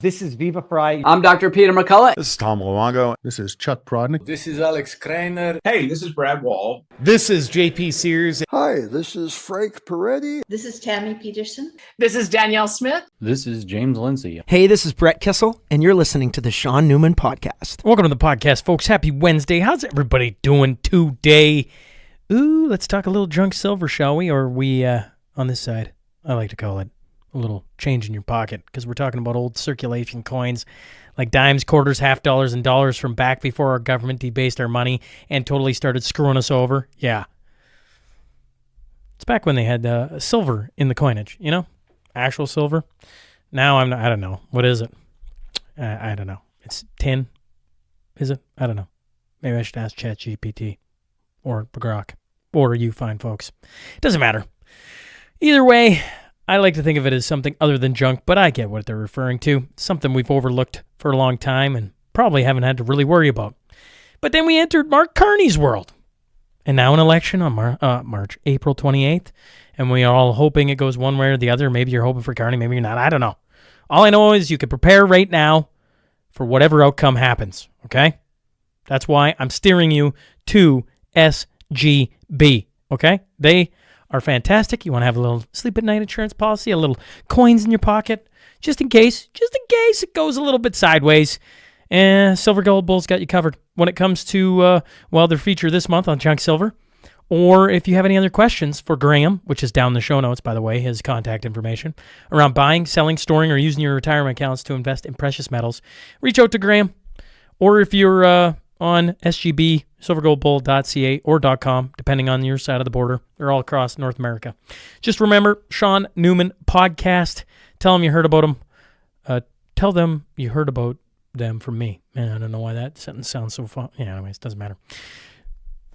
This is Viva Fry. I'm Dr. Peter McCullough. This is Tom Luongo. This is Chuck Prodnick. This is Alex Kreiner. Hey, this is Brad Wall. This is JP Sears. Hi, this is Frank Peretti. This is Tammy Peterson. This is Danielle Smith. This is James Lindsay. Hey, this is Brett Kissel, and you're listening to the Shaun Newman Podcast. Welcome to the podcast, folks. Happy Wednesday. How's everybody doing today? Ooh, let's talk a little junk silver, shall we? Or are we on this side? I like to call it a little change in your pocket, because we're talking about old circulation coins like dimes, quarters, half dollars, and dollars from back before our government debased our money and totally started screwing us over. Yeah. It's back when they had silver in the coinage, you know? Actual silver. Now I don't know. What is it? I don't know. It's tin. Is it? I don't know. Maybe I should ask ChatGPT or Grok or you fine folks. It doesn't matter. Either way, I like to think of it as something other than junk, but I get what they're referring to. Something we've overlooked for a long time and probably haven't had to really worry about. But then we entered Mark Carney's world. And now an election on April 28th. And we are all hoping it goes one way or the other. Maybe you're hoping for Carney, maybe you're not. I don't know. All I know is you can prepare right now for whatever outcome happens. Okay? That's why I'm steering you to SGB. Okay? They are fantastic. You want to have a little sleep at night insurance policy, a little coins in your pocket, just in case it goes a little bit sideways. And Silver Gold Bull's got you covered when it comes to, their feature this month on Junk Silver. Or if you have any other questions for Grahame, which is down in the show notes, by the way, his contact information, around buying, selling, storing, or using your retirement accounts to invest in precious metals, reach out to Grahame. Or if you're on SGB, silvergoldbull.ca or .com, depending on your side of the border. They're all across North America. Just remember, Shaun Newman Podcast. Tell them you heard about them. Tell them you heard about them from me. Man, I don't know why that sentence sounds so fun. Yeah, anyways, doesn't matter.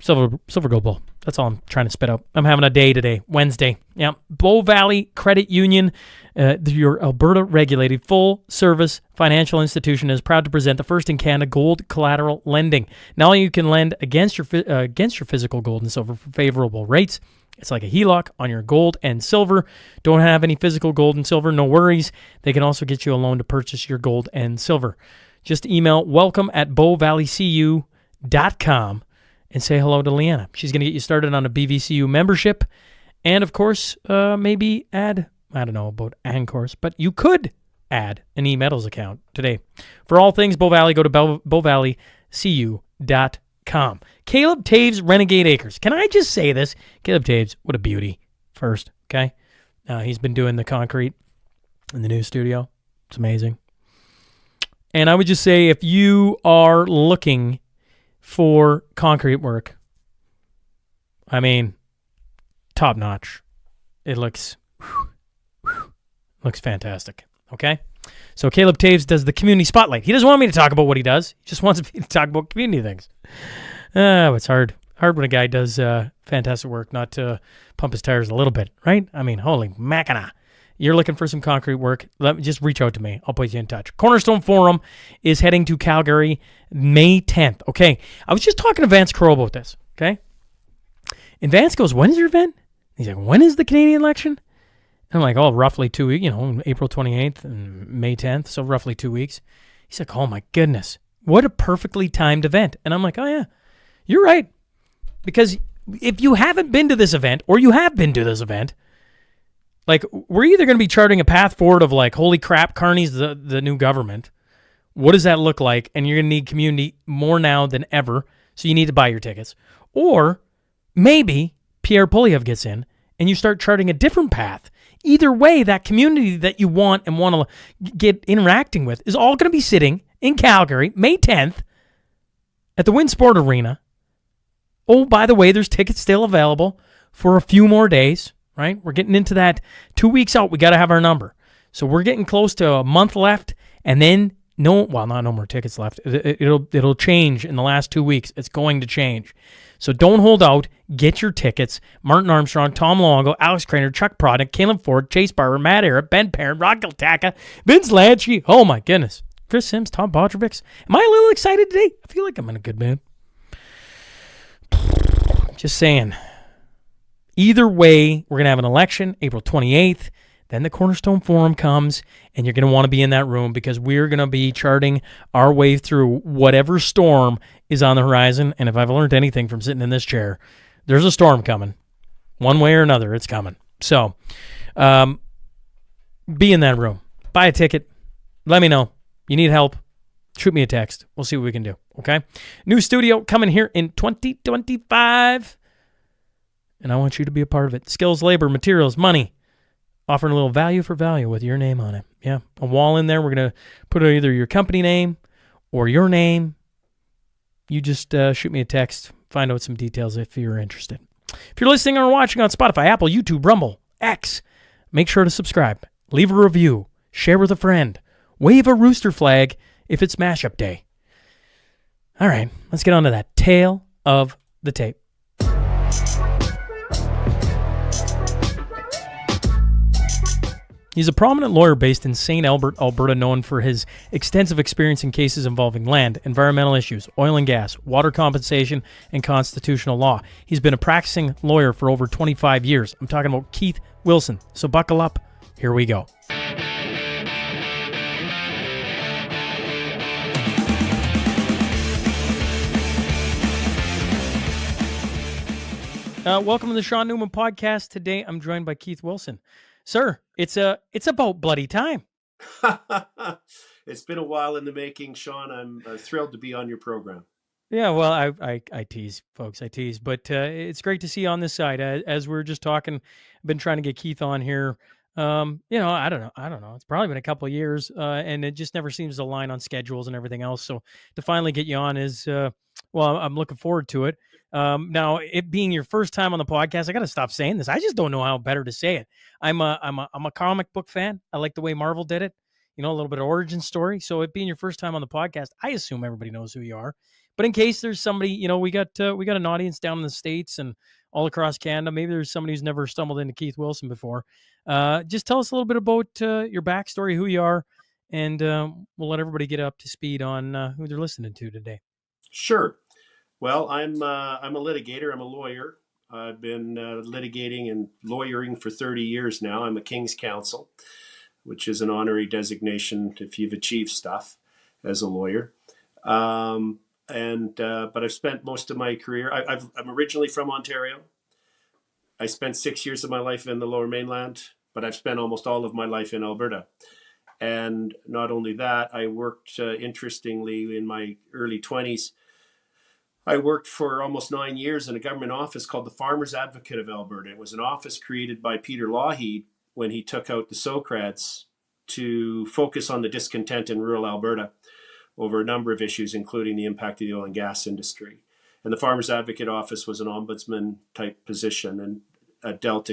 Silver Gold Bull. That's all I'm trying to spit out. I'm having a day today, Wednesday. Yeah, Bow Valley Credit Union, your Alberta-regulated full-service financial institution, is proud to present the first in Canada gold collateral lending. Now you can lend against your physical gold and silver for favorable rates. It's like a HELOC on your gold and silver. Don't have any physical gold and silver? No worries. They can also get you a loan to purchase your gold and silver. Just email welcome@bowvalleycu.com. and say hello to Leanna. She's going to get you started on a BVCU membership. And, of course, maybe add, I don't know about Ancourse, but you could add an eMetals account today. For all things Bow Valley, go to bowvalleycu.com. Caleb Taves Renegade Acres. Can I just say this? Caleb Taves, what a beauty. First, okay? He's been doing the concrete in the new studio. It's amazing. And I would just say, if you are looking for concrete work, I mean, top notch. It looks fantastic. Okay? So Caleb Taves does the community spotlight. He doesn't want me to talk about what he does. He just wants me to talk about community things. It's hard. Hard when a guy does fantastic work not to pump his tires a little bit, right? I mean, holy macana. You're looking for some concrete work, just reach out to me. I'll put you in touch. Cornerstone Forum is heading to Calgary May 10th. Okay, I was just talking to Vance Crow about this, okay? And Vance goes, when is your event? He's like, when is the Canadian election? And I'm like, oh, roughly 2 weeks, April 28th and May 10th, so roughly 2 weeks. He's like, oh my goodness, what a perfectly timed event. And I'm like, oh yeah, you're right. Because if you haven't been to this event, or you have been to this event, like, we're either going to be charting a path forward of like, holy crap, Carney's the new government. What does that look like? And you're going to need community more now than ever, so you need to buy your tickets. Or maybe Pierre Poilievre gets in and you start charting a different path. Either way, that community that you want and want to get interacting with is all going to be sitting in Calgary, May 10th, at the Winsport Arena. Oh, by the way, there's tickets still available for a few more days. Right? We're getting into that 2 weeks out. We got to have our number. So we're getting close to a month left, and then no more tickets left. It'll change in the last 2 weeks. It's going to change. So don't hold out. Get your tickets. Martin Armstrong, Tom Luongo, Alex Kreiner, Chuck Prodnick, Caleb Ford, Chase Barber, Matt Arrett, Ben Parent, Rod Galtaka, Vince Lanchi. Oh my goodness. Chris Sims, Tom Bodrovics. Am I a little excited today? I feel like I'm in a good mood. Just saying. Either way, we're going to have an election, April 28th. Then the Cornerstone Forum comes, and you're going to want to be in that room because we're going to be charting our way through whatever storm is on the horizon. And if I've learned anything from sitting in this chair, there's a storm coming. One way or another, it's coming. So be in that room. Buy a ticket. Let me know. You need help. Shoot me a text. We'll see what we can do, okay? New studio coming here in 2025. And I want you to be a part of it. Skills, labor, materials, money. Offering a little value for value with your name on it. Yeah, a wall in there. We're going to put either your company name or your name. You just shoot me a text. Find out some details if you're interested. If you're listening or watching on Spotify, Apple, YouTube, Rumble, X, make sure to subscribe. Leave a review. Share with a friend. Wave a rooster flag if it's mashup day. All right, let's get on to that tale of the tape. He's a prominent lawyer based in St. Albert, Alberta, known for his extensive experience in cases involving land, environmental issues, oil and gas, water compensation, and constitutional law. He's been a practicing lawyer for over 25 years. I'm talking about Keith Wilson. So buckle up. Here we go. Welcome to the Shaun Newman podcast. Today, I'm joined by Keith Wilson. Sir, it's about bloody time. It's been a while in the making, Shaun. I'm thrilled to be on your program. Yeah, well, I tease, folks. I tease. But it's great to see you on this side. As we were just talking, I've been trying to get Keith on here. I don't know. It's probably been a couple of years, and it just never seems to align on schedules and everything else. So to finally get you on is, I'm looking forward to it. Now, it being your first time on the podcast, I got to stop saying this. I just don't know how better to say it. I'm a comic book fan. I like the way Marvel did it. A little bit of origin story. So it being your first time on the podcast, I assume everybody knows who you are. But in case there's somebody, we got an audience down in the States and all across Canada. Maybe there's somebody who's never stumbled into Keith Wilson before. Just tell us a little bit about your backstory, who you are, and we'll let everybody get up to speed on who they're listening to today. Sure. Well, I'm a litigator. I'm a lawyer. I've been litigating and lawyering for 30 years now. I'm a King's Counsel, which is an honorary designation if you've achieved stuff as a lawyer. But I've spent most of my career. I'm originally from Ontario. I spent 6 years of my life in the Lower Mainland, but I've spent almost all of my life in Alberta. And not only that, I worked, interestingly, in my early 20s. I worked for almost 9 years in a government office called the Farmers Advocate of Alberta. It was an office created by Peter Lougheed when he took out the Socrats to focus on the discontent in rural Alberta over a number of issues, including the impact of the oil and gas industry. And the Farmers Advocate office was an ombudsman type position and dealt,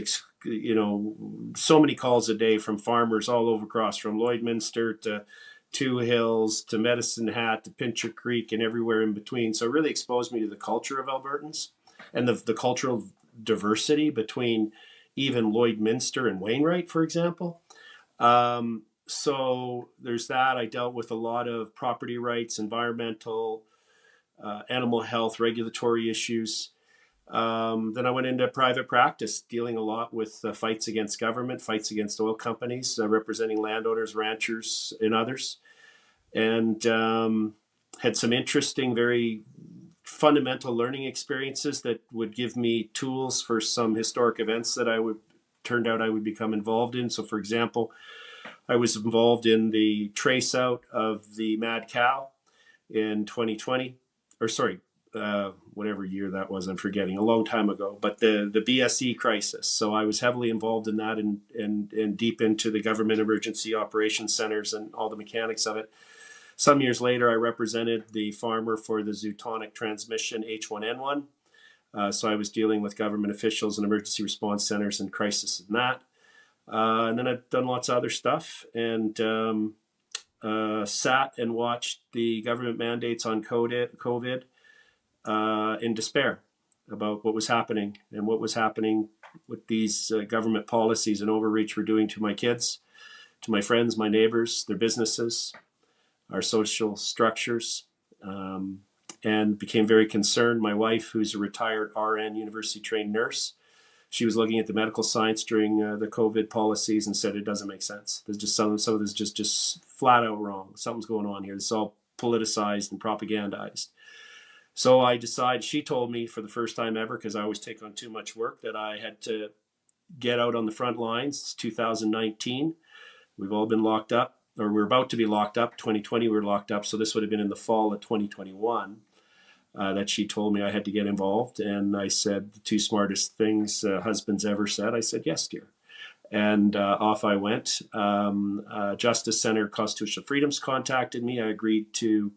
so many calls a day from farmers all over across, from Lloydminster to Two Hills to Medicine Hat to Pincher Creek and everywhere in between. So it really exposed me to the culture of Albertans and the cultural diversity between even Lloydminster and Wainwright, for example. So there's that. I dealt with a lot of property rights, environmental, animal health, regulatory issues. Then I went into private practice, dealing a lot with fights against government, fights against oil companies, representing landowners, ranchers, and others. And had some interesting, very fundamental learning experiences that would give me tools for some historic events that I would become involved in. So, for example, I was involved in the trace out of the mad cow in 2020, whatever year that was, I'm forgetting, a long time ago, but the BSE crisis. So I was heavily involved in that and deep into the government emergency operations centers and all the mechanics of it. Some years later, I represented the farmer for the zootonic transmission H1N1. So I was dealing with government officials and emergency response centers and crisis in that. And then I've done lots of other stuff and sat and watched the government mandates on COVID in despair about what was happening and what was happening with these government policies and overreach we're doing to my kids, to my friends, my neighbors, their businesses, our social structures, and became very concerned. My wife, who's a retired RN university trained nurse, She was looking at the medical science during the COVID policies and said it doesn't make sense. There's just some of this just flat out wrong. Something's going on here. It's all politicized and propagandized. So I decided, she told me for the first time ever, because I always take on too much work, that I had to get out on the front lines. It's 2019. We've all been locked up, or we're about to be locked up. 2020 we were locked up, so this would have been in the fall of 2021 that she told me I had to get involved. And I said the two smartest things husbands ever said. I said, yes, dear. And off I went. Justice Center Constitutional Freedoms contacted me. I agreed to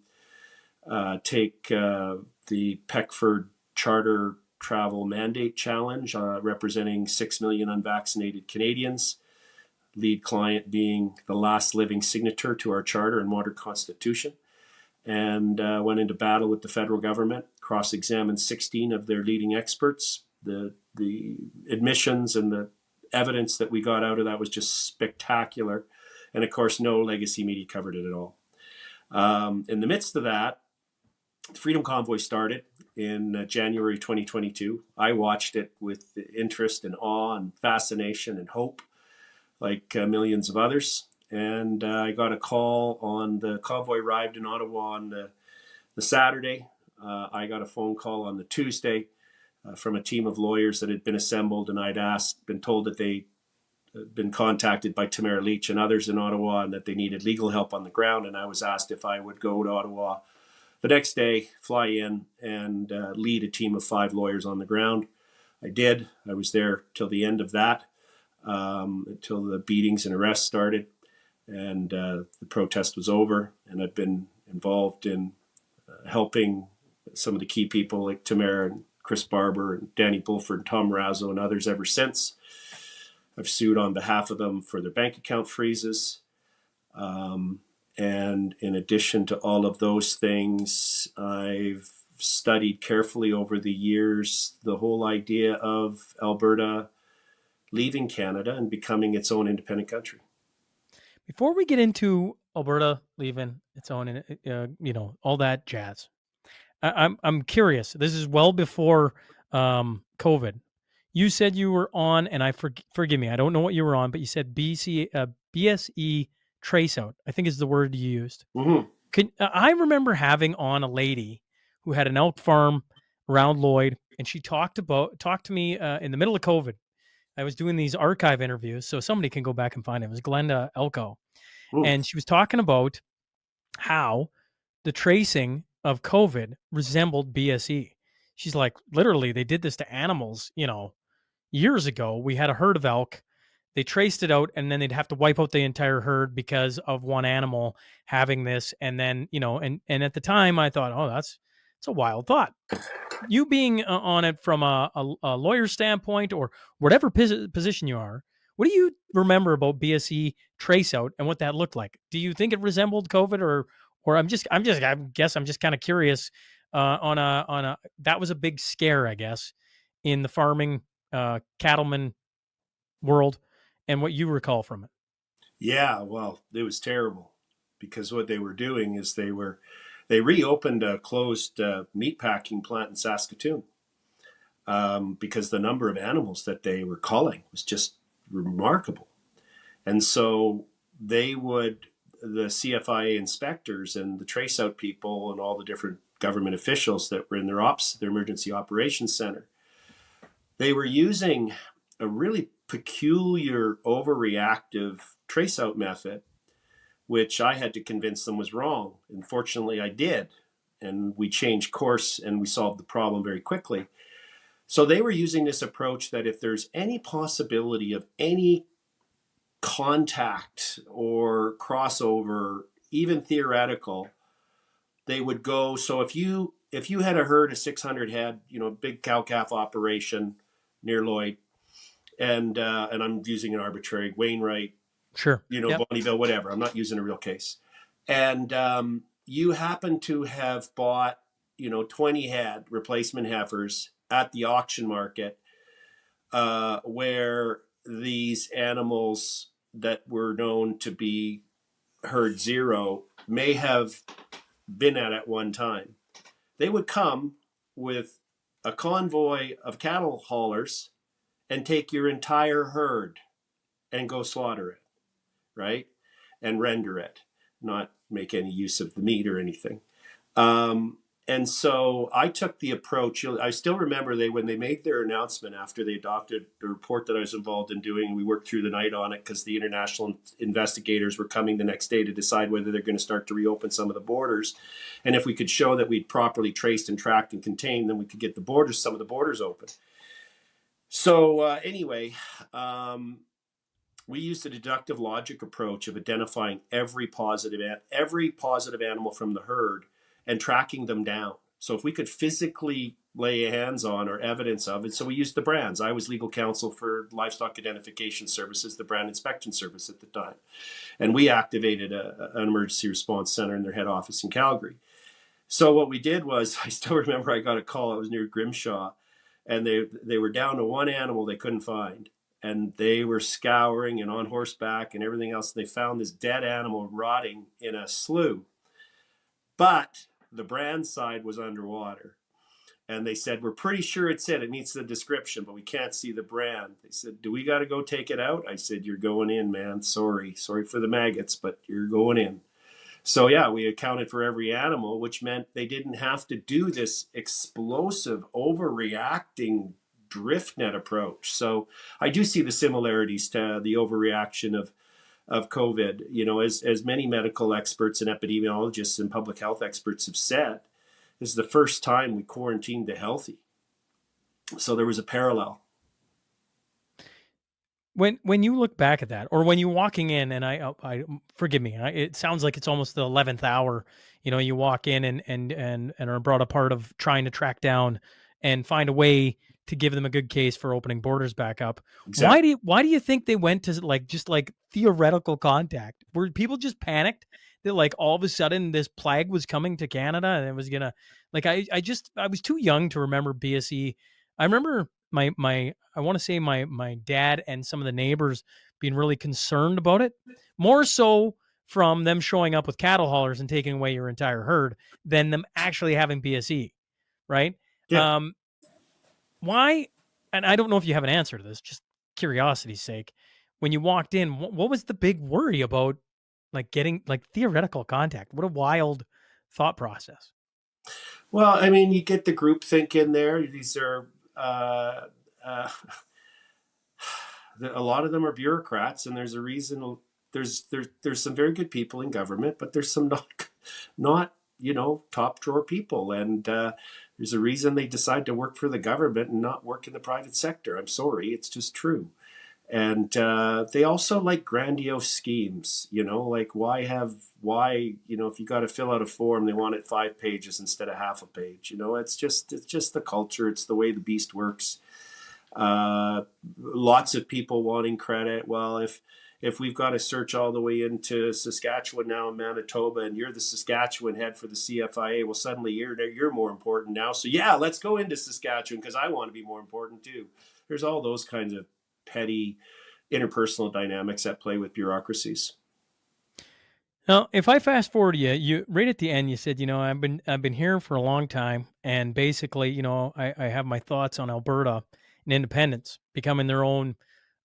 take the Peckford Charter Travel Mandate Challenge, representing 6 million unvaccinated Canadians, lead client being the last living signature to our charter and modern constitution, and went into battle with the federal government, cross-examined 16 of their leading experts. The admissions and the evidence that we got out of that was just spectacular. And of course, no legacy media covered it at all. In the midst of that, the Freedom Convoy started in January 2022. I watched it with interest and awe and fascination and hope, like millions of others. And I got a call on the convoy arrived in Ottawa on the Saturday. I got a phone call on the Tuesday from a team of lawyers that had been assembled, and I'd been told that they'd been contacted by Tamara Leach and others in Ottawa and that they needed legal help on the ground. And I was asked if I would go to Ottawa the next day, fly in, and lead a team of 5 lawyers on the ground. I did. I was there till the end of that, until the beatings and arrests started, and the protest was over. And I've been involved in helping some of the key people like Tamara and Chris Barber and Danny Bulford and Tom Razzo and others ever since. I've sued on behalf of them for their bank account freezes. And in addition to all of those things, I've studied carefully over the years the whole idea of Alberta leaving Canada and becoming its own independent country. Before we get into Alberta leaving its own, all that jazz, I'm curious. This is well before COVID. You said you were on, and forgive me, I don't know what you were on, but you said BSE trace out, I think is the word you used. Mm-hmm. I remember having on a lady who had an elk farm around Lloyd, and she talked to me in the middle of COVID. I was doing these archive interviews, so somebody can go back and find it. It was Glenda Elko. And she was talking about how the tracing of COVID resembled BSE. She's like, literally, they did this to animals, years ago. We had a herd of elk. They traced it out, and then they'd have to wipe out the entire herd because of one animal having this. And then, and at the time I thought, oh, it's a wild thought. You being on it from a lawyer standpoint or whatever position you are, what do you remember about BSE trace out and what that looked like? Do you think it resembled COVID, or I guess I'm just kind of curious on a that was a big scare, I guess, in the farming cattleman world, and what you recall from it. Yeah, well, it was terrible because what they were doing is they reopened a closed meat packing plant in Saskatoon because the number of animals that they were culling was just remarkable. And so the CFIA inspectors and the trace out people and all the different government officials that were in their emergency operations center, they were using a really peculiar overreactive trace out method, which I had to convince them was wrong. And fortunately I did. And we changed course and we solved the problem very quickly. So they were using this approach that if there's any possibility of any contact or crossover, even theoretical, they would go. So if you had a herd of 600 head, big cow-calf operation near Lloyd, and I'm using an arbitrary Wainwright, sure, yep. Bonnyville, whatever. I'm not using a real case. And you happen to have bought, 20 head replacement heifers at the auction market, where these animals that were known to be herd zero may have been at one time. They would come with a convoy of cattle haulers and take your entire herd and go slaughter it, right? And render it, not make any use of the meat or anything. And so I took the approach. I still remember when they made their announcement after they adopted the report that I was involved in doing. We worked through the night on it because the international investigators were coming the next day to decide whether they're going to start to reopen some of the borders. And if we could show that we'd properly traced and tracked and contained, then we could get some of the borders open. So anyway, we used a deductive logic approach of identifying every positive animal from the herd and tracking them down. So if we could physically lay hands on or evidence of it, so we used the brands. I was legal counsel for Livestock Identification Services, the brand inspection service at the time. And we activated an emergency response center in their head office in Calgary. So what we did was, I still remember I got a call, it was near Grimshaw, and they were down to one animal they couldn't find. And they were scouring and on horseback and everything else. And they found this dead animal rotting in a slough. But the brand side was underwater. And they said, we're pretty sure it's it. It meets the description, but we can't see the brand. They said, do we got to go take it out? I said, you're going in, man. Sorry for the maggots, but you're going in. So yeah, we accounted for every animal, which meant they didn't have to do this explosive, overreacting drift net approach. So I do see the similarities to the overreaction of COVID. You know, as many medical experts and epidemiologists and public health experts have said, this is the first time we quarantined the healthy. So there was a parallel. When you look back at that, or when you're walking in, and I forgive me, it sounds like it's almost the 11th hour. You know, you walk in and are brought a part of trying to track down and find a way to give them a good case for opening borders back up. Exactly. Why do you think they went to just theoretical contact? Were people just panicked that all of a sudden this plague was coming to Canada and it was gonna I was too young to remember BSE. I remember I want to say my dad and some of the neighbors being really concerned about it, more so from them showing up with cattle haulers and taking away your entire herd than them actually having BSE, right? Yeah. Why? And I don't know if you have an answer to this, just curiosity's sake. When you walked in, what was the big worry about getting theoretical contact? What a wild thought process. Well, I mean, you get the group think in there. These are a lot of them are bureaucrats, and there's a reason. There's some very good people in government, but there's some not top drawer people, and there's a reason they decide to work for the government and not work in the private sector. I'm sorry, it's just true. And they also like grandiose schemes, why, if you got to fill out a form, they want it 5 pages instead of half a page. It's just the culture. It's the way the beast works. Lots of people wanting credit. Well, if we've got to search all the way into Saskatchewan now and Manitoba, and you're the Saskatchewan head for the CFIA, well, suddenly you're more important now. So yeah, let's go into Saskatchewan because I want to be more important too. There's all those kinds of petty interpersonal dynamics at play with bureaucracies. Now, if I fast forward you right at the end, you said, I've been here for a long time, and basically, I have my thoughts on Alberta and independence becoming their own.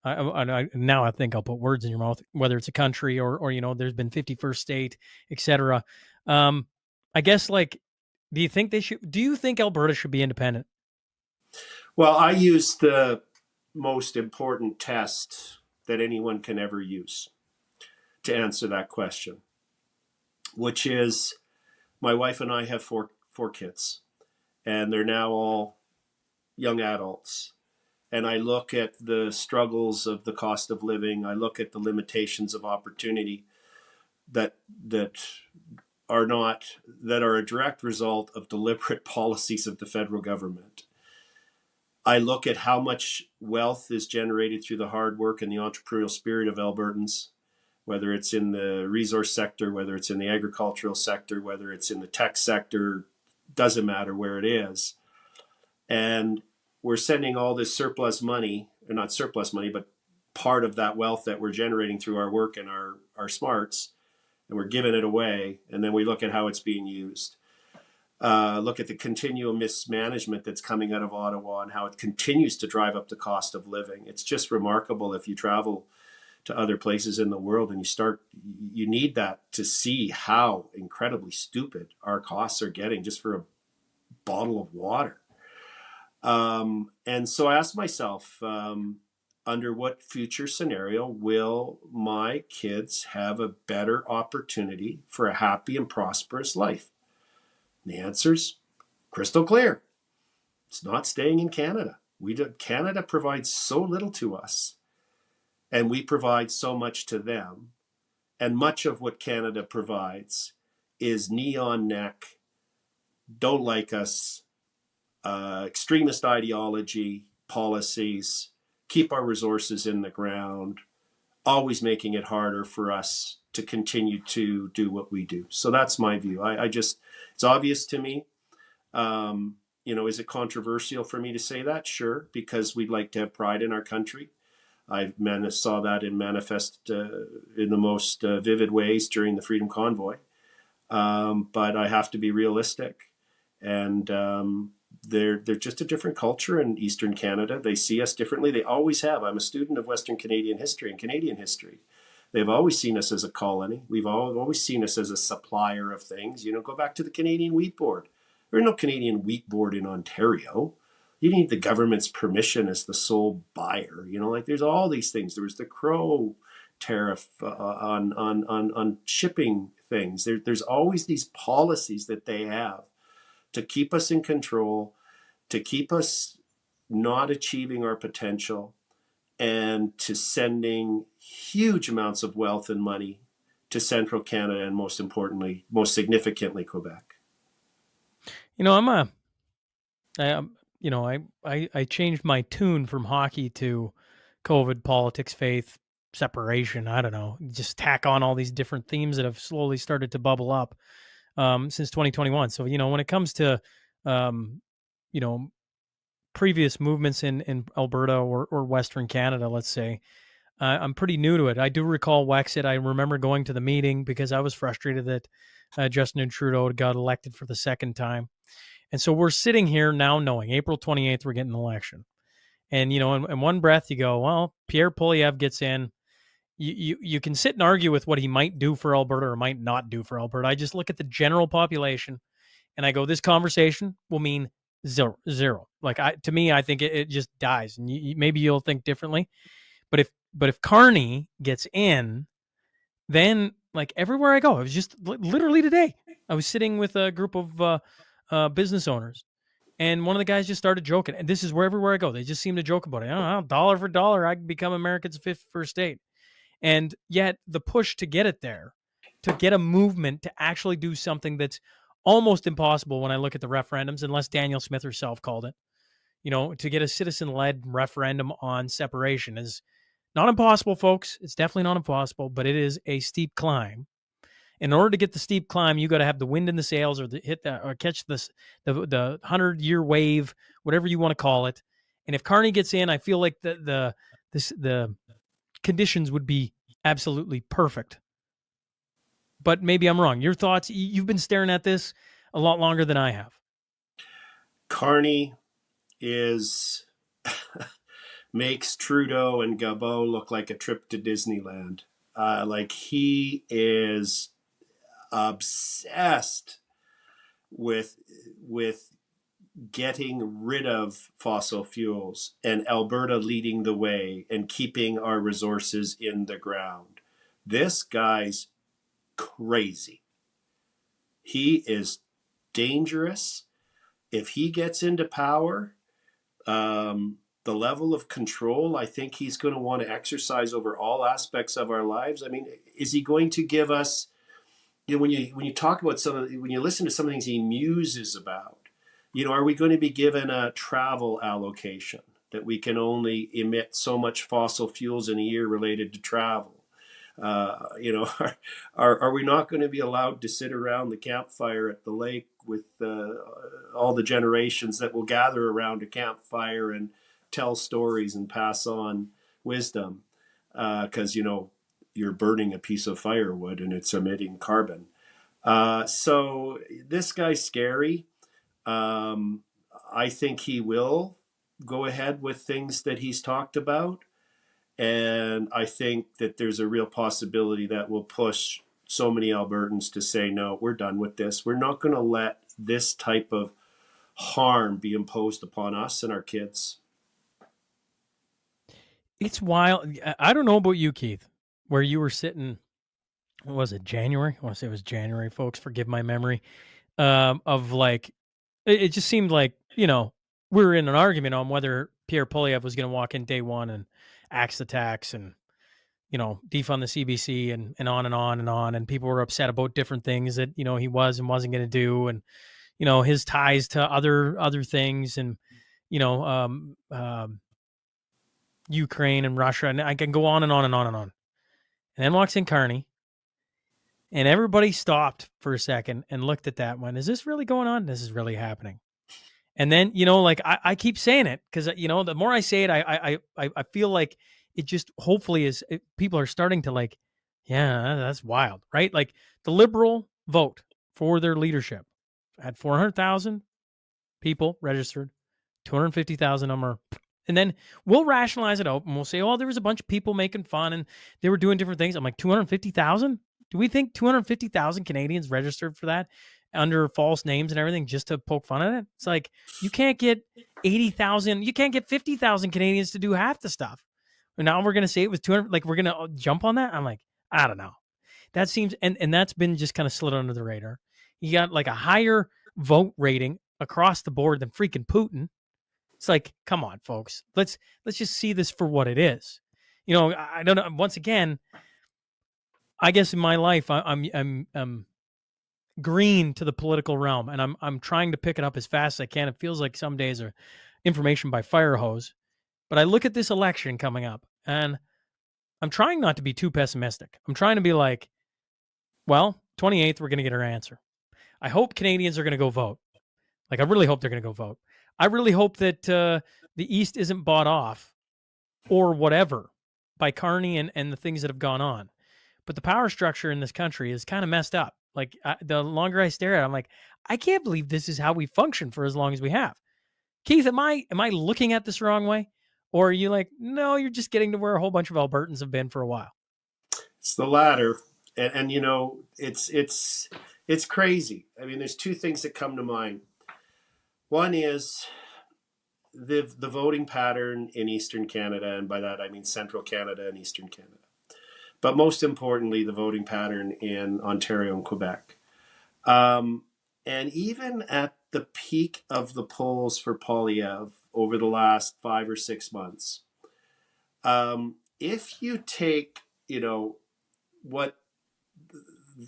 Now I think I'll put words in your mouth, whether it's a country or there's been 51st state, etc. I guess do you think Alberta should be independent? Well, I use the most important test that anyone can ever use to answer that question, which is my wife and I have four kids, and they're now all young adults. And I look at the struggles of the cost of living. I look at the limitations of opportunity that are a direct result of deliberate policies of the federal government. I look at how much wealth is generated through the hard work and the entrepreneurial spirit of Albertans, whether it's in the resource sector, whether it's in the agricultural sector, whether it's in the tech sector, doesn't matter where it is. And we're sending all this surplus money, or not surplus money, but part of that wealth that we're generating through our work and our smarts, and we're giving it away. And then we look at how it's being used. Look at the continual mismanagement that's coming out of Ottawa and how it continues to drive up the cost of living. It's just remarkable if you travel to other places in the world and you need that to see how incredibly stupid our costs are getting just for a bottle of water. And so I asked myself, under what future scenario will my kids have a better opportunity for a happy and prosperous life? And the answer's crystal clear. It's not staying in Canada. Canada provides so little to us, and we provide so much to them. And much of what Canada provides is neon neck, don't like us, extremist ideology, policies, keep our resources in the ground, always making it harder for us to continue to do what we do. So that's my view. It's obvious to me. Is it controversial for me to say that? Sure, because we'd like to have pride in our country. I saw that manifest in the most vivid ways during the Freedom Convoy. But I have to be realistic. And they're just a different culture in Eastern Canada. They see us differently. They always have. I'm a student of Western Canadian history and Canadian history. They've always seen us as a colony. We've always seen us as a supplier of things. Go back to the Canadian Wheat Board. There's no Canadian Wheat Board in Ontario. You need the government's permission as the sole buyer. There's all these things. There was the Crow tariff on shipping things. There's always these policies that they have to keep us in control, to keep us not achieving our potential, and to sending huge amounts of wealth and money to central Canada and most significantly, Quebec. I changed my tune from hockey to COVID, politics, faith, separation. I don't know, just tack on all these different themes that have slowly started to bubble up since 2021. So, when it comes to, previous movements in Alberta or Western Canada, let's say, I'm pretty new to it. I do recall Wexit. I remember going to the meeting because I was frustrated that Justin Trudeau got elected for the second time. And so we're sitting here now knowing April 28th, we're getting an election. And, in one breath you go, well, Pierre Poilievre gets in. You can sit and argue with what he might do for Alberta or might not do for Alberta. I just look at the general population and I go, this conversation will mean zero. To me, I think it just dies. And maybe you'll think differently. But if Carney gets in, then everywhere I go, I was just literally today, I was sitting with a group of business owners. And one of the guys just started joking. And this is everywhere I go. They just seem to joke about it. I don't know, dollar for dollar, I can become America's first state. And yet the push to get it there, to get a movement to actually do something that's almost impossible when I look at the referendums, unless Danielle Smith herself called it, to get a citizen-led referendum on separation is not impossible, folks. It's definitely not impossible, but it is a steep climb. In order to get the steep climb, you got to have the wind in the sails, or catch the 100-year wave, whatever you want to call it. And if Carney gets in, I feel like the conditions would be absolutely perfect. But maybe I'm wrong. Your thoughts? You've been staring at this a lot longer than I have. Carney makes Trudeau and Gabot look like a trip to Disneyland. He is obsessed with getting rid of fossil fuels, and Alberta leading the way and keeping our resources in the ground. This guy's crazy. He is dangerous. If he gets into power, the level of control I think he's going to want to exercise over all aspects of our lives. I mean, is he going to give us, when you talk about when you listen to some of the things he muses about, are we going to be given a travel allocation that we can only emit so much fossil fuels in a year related to travel? Are we not going to be allowed to sit around the campfire at the lake with all the generations that will gather around a campfire and tell stories and pass on wisdom? Because, you're burning a piece of firewood and it's emitting carbon. So this guy's scary. I think he will go ahead with things that he's talked about. And I think that there's a real possibility that will push so many Albertans to say, no, we're done with this. We're not going to let this type of harm be imposed upon us and our kids. It's wild. I don't know about you, Keith, where you were sitting. What was it, January? I want to say it was January, folks. Forgive my memory. Of like, it just seemed like, we were in an argument on whether Pierre Poilievre was going to walk in day one and axe the tax and, defund the CBC and on and on and on. And people were upset about different things that, he was and wasn't going to do. And, his ties to other things and, Ukraine and Russia. And I can go on and on and on and on. And then walks in Carney. And everybody stopped for a second and looked at that one. Is this really going on? This is really happening. And then, I keep saying it because, the more I say it, I feel like it just hopefully people are starting to like, yeah, that's wild, right? Like the Liberal vote for their leadership had 400,000 people registered, 250,000 of them are. And then we'll rationalize it out and we'll say, oh, there was a bunch of people making fun and they were doing different things. I'm like, 250,000? Do we think 250,000 Canadians registered for that under false names and everything just to poke fun at it? It's like, you can't get 80,000, you can't get 50,000 Canadians to do half the stuff. And now we're going to say it was 200, like we're going to jump on that? I'm like, I don't know. That seems, and that's been just kind of slid under the radar. You got like a higher vote rating across the board than freaking Putin. It's like, come on, folks. Let's just see this for what it is. I don't know. Once again, I guess in my life, I'm green to the political realm, and I'm trying to pick it up as fast as I can. It feels like some days are information by fire hose, but I look at this election coming up, and I'm trying not to be too pessimistic. I'm trying to be like, well, 28th, we're going to get our answer. I hope Canadians are going to go vote. Like, I really hope they're going to go vote. I really hope that the East isn't bought off or whatever by Carney and the things that have gone on. But the power structure in this country is kind of messed up. Like the longer I stare at it, I'm like, I can't believe this is how we function for as long as we have. Keith, am I looking at this the wrong way? Or are you like, no, you're just getting to where a whole bunch of Albertans have been for a while? It's the latter. And it's crazy. I mean, there's two things that come to mind. One is the voting pattern in Eastern Canada, and by that I mean Central Canada and Eastern Canada. But most importantly, the voting pattern in Ontario and Quebec. And even at the peak of the polls for Poilievre over the last 5 or 6 months, if you take, what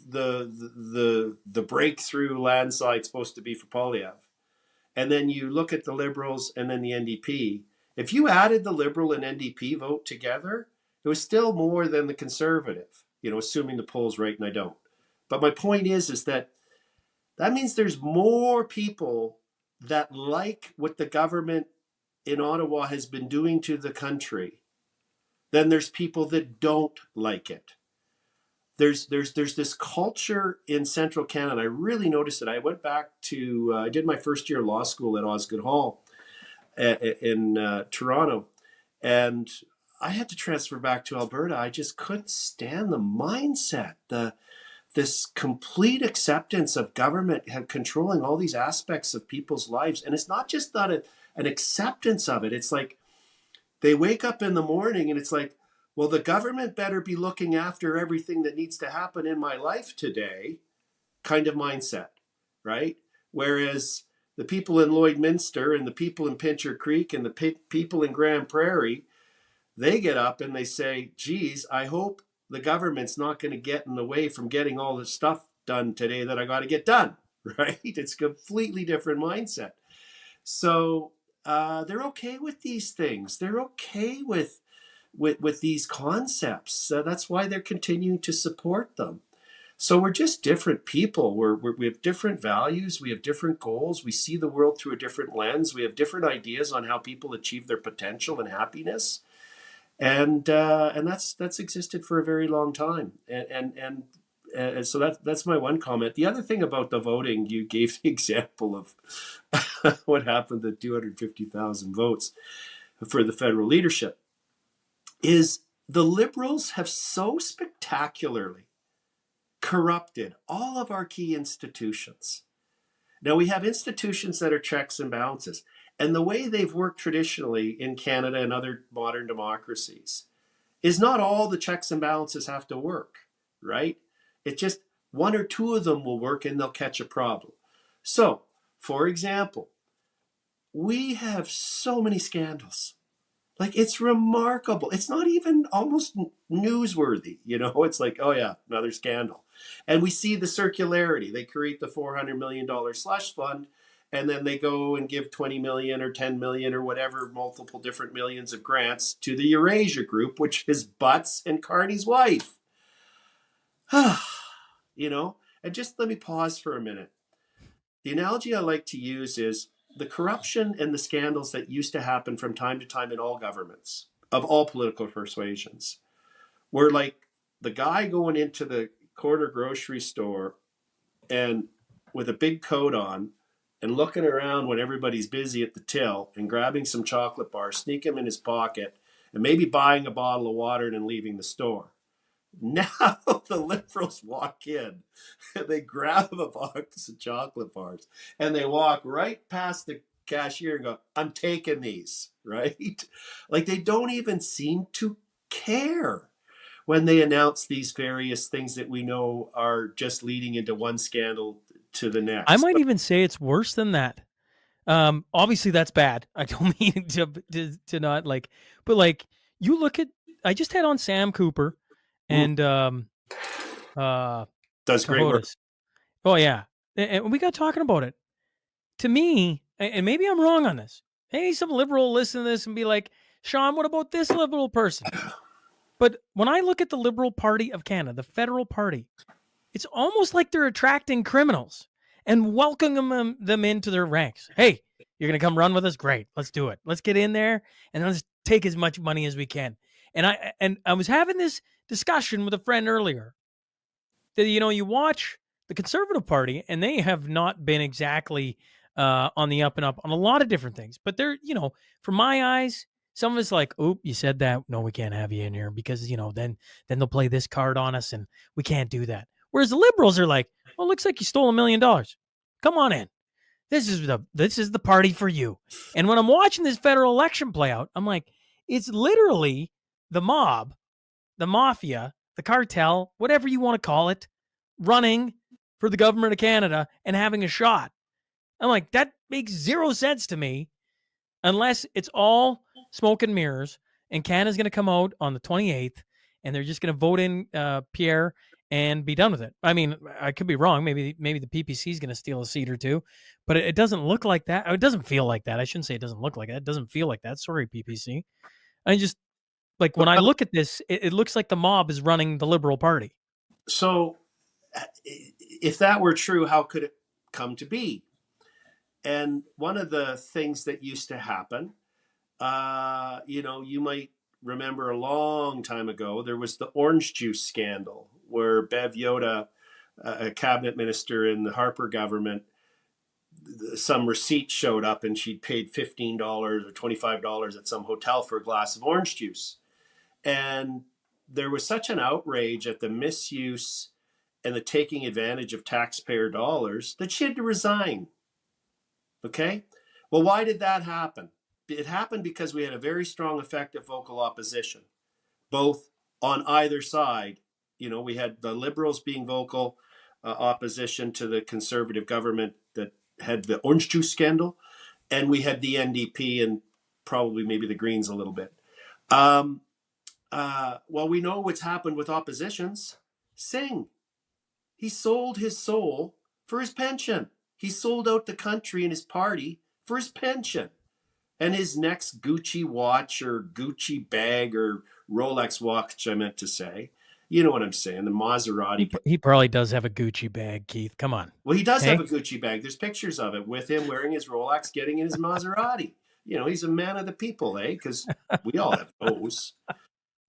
the breakthrough landslide supposed to be for Poilievre, and then you look at the Liberals and then the NDP, if you added the Liberal and NDP vote together, it was still more than the Conservative, assuming the poll's right, and I don't. But my point is that means there's more people that like what the government in Ottawa has been doing to the country than there's people that don't like it. There's this culture in Central Canada. I really noticed it. I went back to, I did my first year of law school at Osgoode Hall in Toronto, and I had to transfer back to Alberta. I just couldn't stand the mindset, this complete acceptance of government controlling all these aspects of people's lives. And it's not just not an acceptance of it. It's like they wake up in the morning and it's like, well, the government better be looking after everything that needs to happen in my life today kind of mindset, right? Whereas the people in Lloydminster and the people in Pincher Creek and the people in Grand Prairie, they get up and they say, geez, I hope the government's not going to get in the way from getting all the stuff done today that I got to get done, right? It's a completely different mindset. So they're okay with these things. They're okay with these concepts. That's why they're continuing to support them. So we're just different people. We have different values. We have different goals. We see the world through a different lens. We have different ideas on how people achieve their potential and happiness. And that's existed for a very long time. And And so that's my one comment. The other thing about the voting, you gave the example of what happened to 250,000 votes for the federal leadership, is the Liberals have so spectacularly corrupted all of our key institutions. Now, we have institutions that are checks and balances. And the way they've worked traditionally in Canada and other modern democracies is not all the checks and balances have to work, right? It's just one or two of them will work and they'll catch a problem. So, for example, we have so many scandals. Like, it's remarkable. It's not even almost newsworthy, It's like, oh yeah, another scandal. And we see the circularity. They create the $400 million slush fund, and then they go and give 20 million or 10 million or whatever, multiple different millions of grants to the Eurasia Group, which is Butts and Carney's wife. And just let me pause for a minute. The analogy I like to use is the corruption and the scandals that used to happen from time to time in all governments of all political persuasions were like the guy going into the corner grocery store and with a big coat on and looking around when everybody's busy at the till and grabbing some chocolate bars, sneak them in his pocket, and maybe buying a bottle of water and leaving the store. Now the Liberals walk in and they grab a box of chocolate bars and they walk right past the cashier and go, I'm taking these, right? Like, they don't even seem to care when they announce these various things that we know are just leading into one scandal to the next. I might even say it's worse than that. Obviously that's bad. I don't mean to not like, but like, you look at, I just had on Sam Cooper and does great work. Oh yeah, and we got talking about it. To me, and maybe I'm wrong on this. Hey, some liberal will listen to this and be like, Shaun, what about this liberal person? But when I look at the Liberal Party of Canada, the federal party, it's almost like they're attracting criminals and welcoming them into their ranks. Hey, you're going to come run with us? Great. Let's do it. Let's get in there and let's take as much money as we can. And I was having this discussion with a friend earlier that, you watch the Conservative Party and they have not been exactly on the up and up on a lot of different things. But they're, from my eyes, some of it's like, oh, you said that. No, we can't have you in here because, then they'll play this card on us and we can't do that. Whereas the Liberals are like, well, looks like you stole $1 million. Come on in. This is the party for you. And when I'm watching this federal election play out, I'm like, it's literally the mob, the mafia, the cartel, whatever you want to call it, running for the government of Canada and having a shot. I'm like, that makes zero sense to me unless it's all smoke and mirrors and Canada's going to come out on the 28th and they're just going to vote in Pierre and be done with it. I mean, I could be wrong. Maybe the PPC is going to steal a seat or two, but it doesn't look like that. It doesn't feel like that. I shouldn't say it doesn't look like that. It doesn't feel like that. Sorry, PPC. I just, like, when I look at this, it looks like the mob is running the Liberal Party. So if that were true, how could it come to be? And one of the things that used to happen, you might remember a long time ago, there was the orange juice scandal where Bev Yoda, a cabinet minister in the Harper government, some receipt showed up and she'd paid $15 or $25 at some hotel for a glass of orange juice. And there was such an outrage at the misuse and the taking advantage of taxpayer dollars that she had to resign. Okay? Well, why did that happen? It happened because we had a very strong, effective vocal opposition, both on either side. We had the Liberals being vocal opposition to the Conservative government that had the orange juice scandal, and we had the NDP and probably maybe the Greens a little bit. Well, we know what's happened with oppositions. Singh, he sold his soul for his pension. He sold out the country and his party for his pension and his next Gucci watch or Gucci bag or Rolex watch, I meant to say. You know what I'm saying? The Maserati. He probably does have a Gucci bag, Keith. Come on. Well, he does have a Gucci bag. There's pictures of it with him wearing his Rolex, getting in his Maserati. He's a man of the people, because we all have those.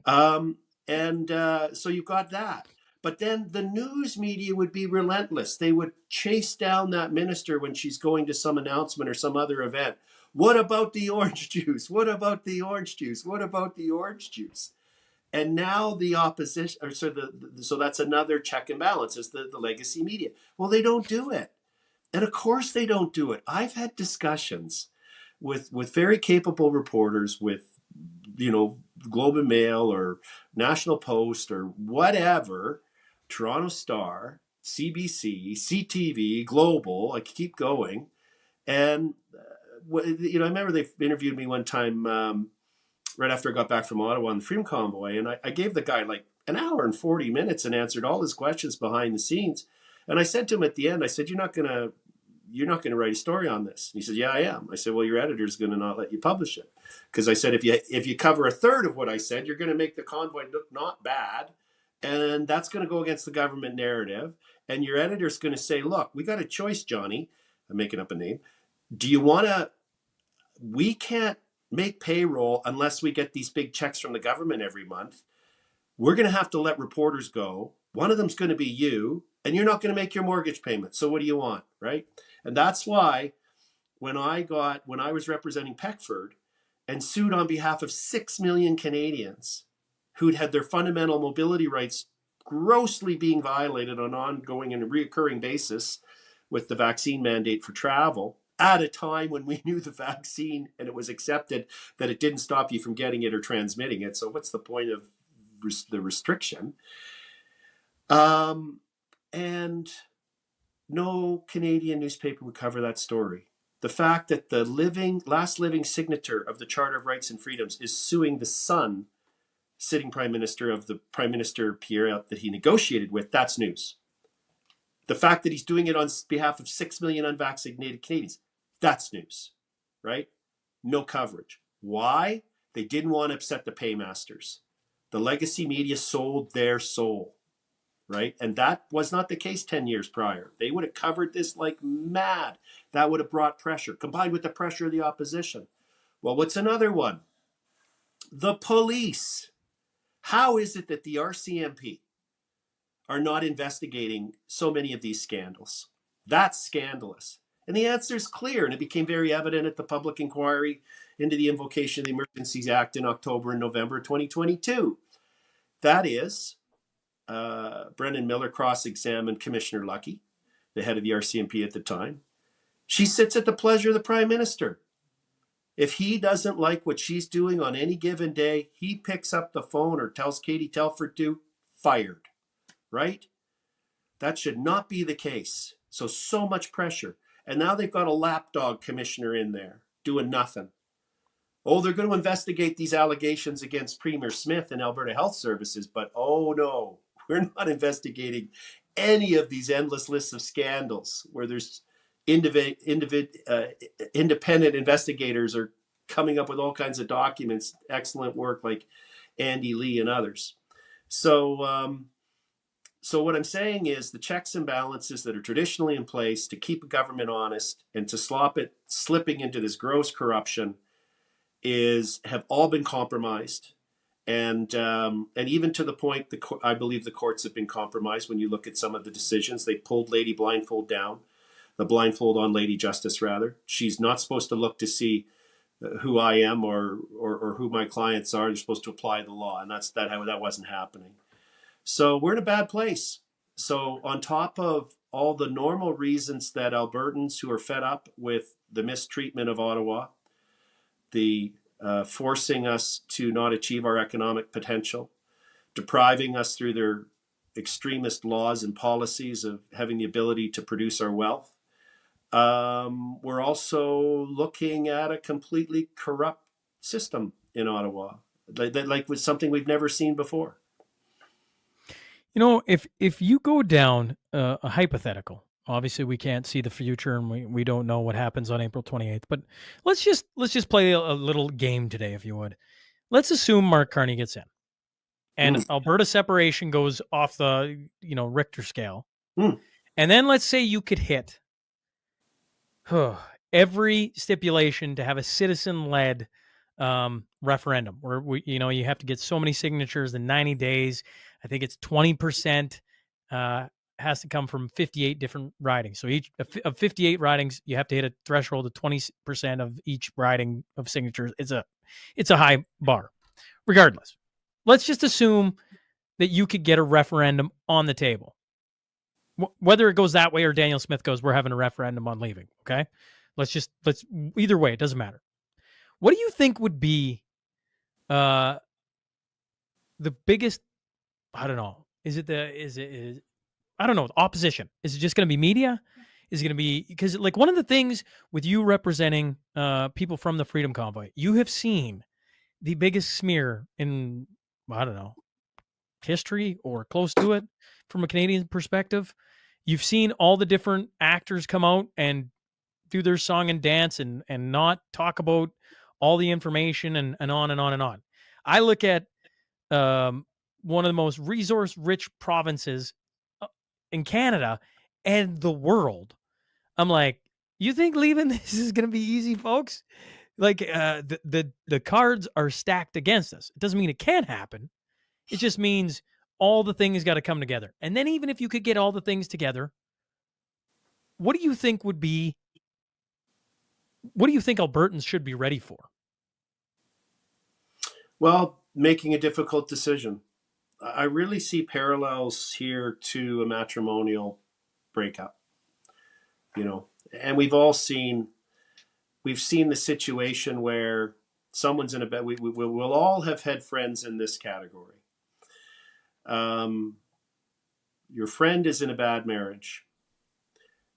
So you've got that. But then the news media would be relentless. They would chase down that minister when she's going to some announcement or some other event. What about the orange juice? What about the orange juice? What about the orange juice? And now the opposition, or so that's another check and balance, is the legacy media. Well, they don't do it. And of course they don't do it. I've had discussions with very capable reporters with, Globe and Mail or National Post or whatever, Toronto Star, CBC, CTV, Global, I keep going. And, I remember they interviewed me one time right after I got back from Ottawa on the Freedom Convoy. And I gave the guy like an hour and 40 minutes and answered all his questions behind the scenes. And I said to him at the end, I said, you're not going to write a story on this. And he said, yeah, I am. I said, well, your editor's going to not let you publish it. Because I said, if you cover a third of what I said, you're going to make the convoy look not bad. And that's going to go against the government narrative. And your editor's going to say, look, we got a choice, Johnny. I'm making up a name. We can't make payroll unless we get these big checks from the government every month. We're going to have to let reporters go. One of them's going to be you, and you're not going to make your mortgage payment. So what do you want, right? And that's why when I was representing Peckford and sued on behalf of 6 million Canadians who'd had their fundamental mobility rights grossly being violated on an ongoing and reoccurring basis with the vaccine mandate for travel, at a time when we knew the vaccine and it was accepted that it didn't stop you from getting it or transmitting it. So what's the point of the restriction? And no Canadian newspaper would cover that story. The fact that the last living signature of the Charter of Rights and Freedoms is suing the son, sitting Prime Minister of the Prime Minister Pierre that he negotiated with, that's news. The fact that he's doing it on behalf of 6 million unvaccinated Canadians, that's news, right? No coverage. Why? They didn't want to upset the paymasters. The legacy media sold their soul, right? And that was not the case 10 years prior. They would have covered this like mad. That would have brought pressure, combined with the pressure of the opposition. Well, what's another one? The police. How is it that the RCMP are not investigating so many of these scandals? That's scandalous. And the answer is clear, and it became very evident at the public inquiry into the invocation of the Emergencies Act in October and November 2022. That is, Brendan Miller cross-examined Commissioner Lucky, the head of the RCMP at the time. She sits at the pleasure of the Prime Minister. If he doesn't like what she's doing on any given day, he picks up the phone or tells Katie Telford to fired, right? That should not be the case. So much pressure. And now they've got a lapdog commissioner in there doing nothing. Oh, they're going to investigate these allegations against Premier Smith and Alberta Health Services, but oh no, we're not investigating any of these endless lists of scandals where there's independent investigators are coming up with all kinds of documents, excellent work like Andy Lee and others. So what I'm saying is the checks and balances that are traditionally in place to keep a government honest and to stop it slipping into this gross corruption have all been compromised. And even to the point, I believe the courts have been compromised when you look at some of the decisions. They pulled Lady Blindfold down, the blindfold on Lady Justice, rather. She's not supposed to look to see who I am or who my clients are. They're supposed to apply the law, and that wasn't happening. So we're in a bad place. So on top of all the normal reasons that Albertans who are fed up with the mistreatment of Ottawa, the forcing us to not achieve our economic potential, depriving us through their extremist laws and policies of having the ability to produce our wealth, we're also looking at a completely corrupt system in Ottawa, like with something we've never seen before. You know, if you go down a hypothetical, obviously we can't see the future and we don't know what happens on April 28th, but let's just play a little game today, if you would. Let's assume Mark Carney gets in and Alberta separation goes off the, Richter scale. And then let's say you could hit every stipulation to have a citizen-led referendum where you have to get so many signatures in 90 days. I think it's 20% has to come from 58 different ridings. So each of 58 ridings, you have to hit a threshold of 20% of each riding of signatures. It's a high bar. Regardless, let's just assume that you could get a referendum on the table. Whether it goes that way or Daniel Smith goes, we're having a referendum on leaving. Okay. Let's either way, it doesn't matter. What do you think would be the biggest, I don't know. I don't know, opposition? Is it just going to be media? Is it going to be, because like one of the things with you representing people from the Freedom Convoy, you have seen the biggest smear in, I don't know, history or close to it from a Canadian perspective. You've seen all the different actors come out and do their song and dance and not talk about all the information and on and on and on. I look at one of the most resource-rich provinces in Canada and the world. I'm like, you think leaving this is going to be easy, folks? Like the cards are stacked against us. It doesn't mean it can't happen. It just means all the things got to come together. And then even if you could get all the things together, what do you think Albertans should be ready for? Well, making a difficult decision. I really see parallels here to a matrimonial breakup, and we've seen the situation where someone's in a bed. We'll all have had friends in this category. Your friend is in a bad marriage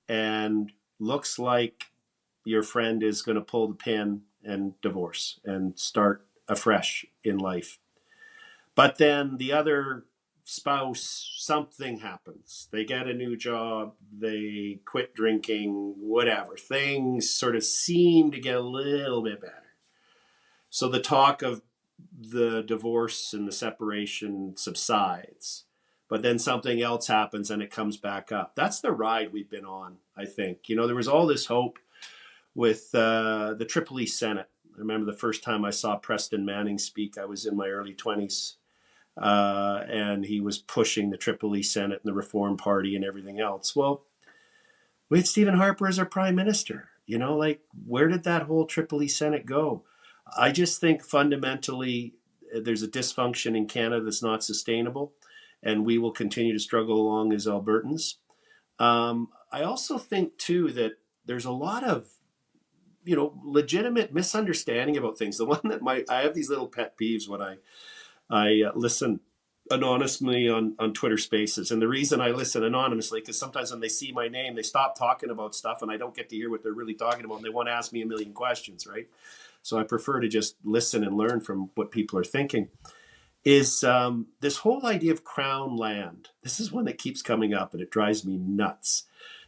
and looks like your friend is going to pull the pin and divorce and start afresh in life. But then the other spouse, something happens. They get a new job, they quit drinking, whatever. Things sort of seem to get a little bit better. So the talk of the divorce and the separation subsides. But then something else happens and it comes back up. That's the ride we've been on, I think. There was all this hope with the Tripoli Senate. I remember the first time I saw Preston Manning speak, I was in my early 20s. And he was pushing the Tripoli Senate and the Reform Party and everything else. Well, we had Stephen Harper as our prime minister. Where did that whole Tripoli Senate go? I just think fundamentally there's a dysfunction in Canada that's not sustainable, and we will continue to struggle along as Albertans. I also think, too, that there's a lot of legitimate misunderstanding about things. The one that I have these little pet peeves when I listen anonymously on Twitter Spaces. And the reason I listen anonymously, because sometimes when they see my name, they stop talking about stuff and I don't get to hear what they're really talking about. And they want to ask me a million questions, right? So I prefer to just listen and learn from what people are thinking. Is this whole idea of crown land. This is one that keeps coming up and it drives me nuts.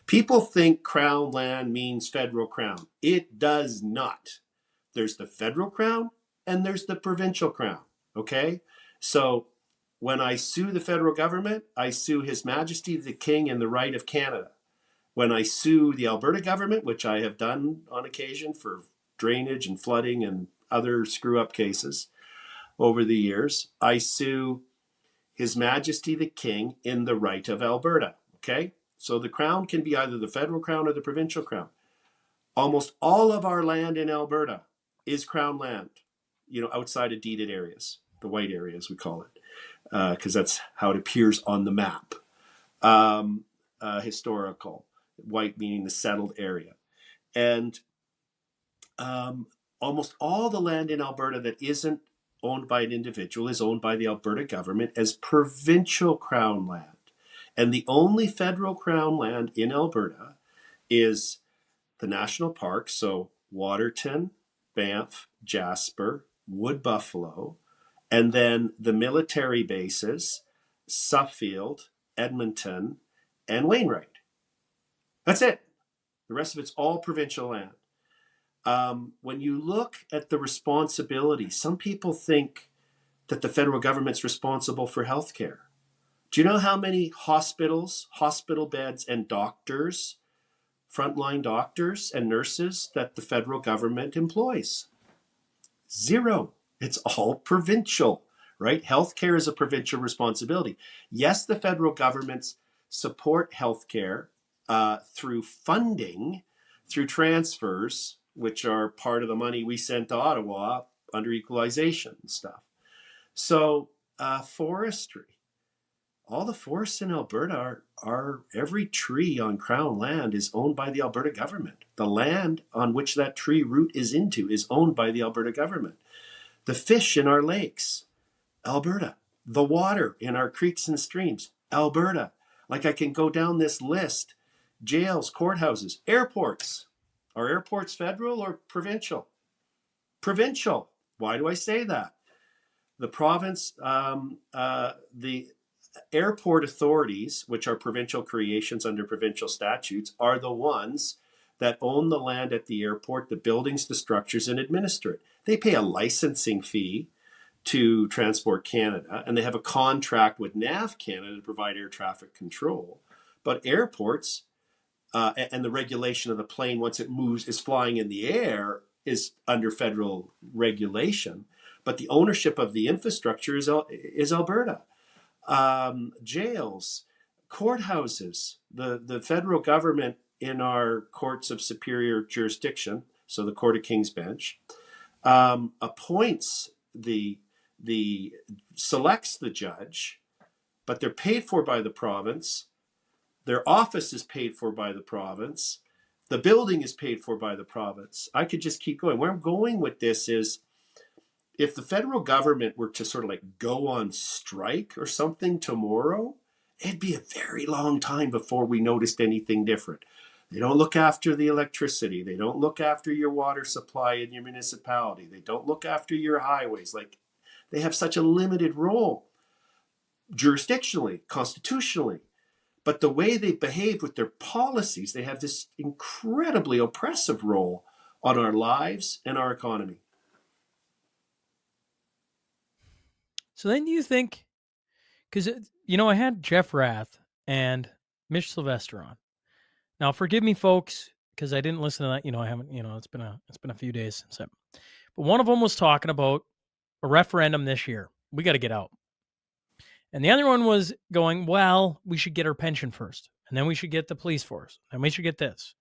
People think crown land means federal crown. It does not. There's the federal crown and there's the provincial crown. Okay, so when I sue the federal government, I sue His Majesty the King in the right of Canada. When I sue the Alberta government, which I have done on occasion for drainage and flooding and other screw-up cases over the years, I sue His Majesty the King in the right of Alberta. Okay, so the crown can be either the federal crown or the provincial crown. Almost all of our land in Alberta is crown land, outside of deeded areas. The white areas, we call it, because that's how it appears on the map. Historical, white meaning the settled area. And almost all the land in Alberta that isn't owned by an individual is owned by the Alberta government as provincial crown land. And the only federal crown land in Alberta is the national parks, so Waterton, Banff, Jasper, Wood Buffalo, and then the military bases, Suffield, Edmonton, and Wainwright. That's it. The rest of it's all provincial land. When you look at the responsibility, some people think that the federal government's responsible for healthcare. Do you know how many hospitals, hospital beds, and doctors, frontline doctors and nurses that the federal government employs? Zero. It's all provincial, right? Healthcare is a provincial responsibility. Yes, the federal government's support healthcare through funding, through transfers, which are part of the money we sent to Ottawa under equalization and stuff. So forestry, all the forests in Alberta are every tree on Crown land is owned by the Alberta government. The land on which that tree root is into is owned by the Alberta government. The fish in our lakes, Alberta. The water in our creeks and streams, Alberta. Like I can go down this list. Jails, courthouses, airports. Are airports federal or provincial? Provincial. Why do I say that? The province, the airport authorities, which are provincial creations under provincial statutes, are the ones that own the land at the airport, the buildings, the structures, and administer it. They pay a licensing fee to Transport Canada, and they have a contract with NAV Canada to provide air traffic control. But airports and the regulation of the plane once it moves, is flying in the air, is under federal regulation. But the ownership of the infrastructure is Alberta. Jails, courthouses, the federal government in our courts of superior jurisdiction, so the Court of King's Bench, appoints selects the judge, but they're paid for by the province. Their office is paid for by the province. The building is paid for by the province. I could just keep going. Where I'm going with this is, if the federal government were to sort of like go on strike or something tomorrow, it'd be a very long time before we noticed anything different. They don't look after the electricity. They don't look after your water supply in your municipality. They don't look after your highways. Like, they have such a limited role jurisdictionally, constitutionally. But the way they behave with their policies, they have this incredibly oppressive role on our lives and our economy. So then you think, because, I had Jeff Rath and Mitch Sylvester on. Now, forgive me, folks, because I didn't listen to that. I haven't, it's been a few days since that. But one of them was talking about a referendum this year. We got to get out. And the other one was going, well, we should get our pension first, and then we should get the police force, and we should get this.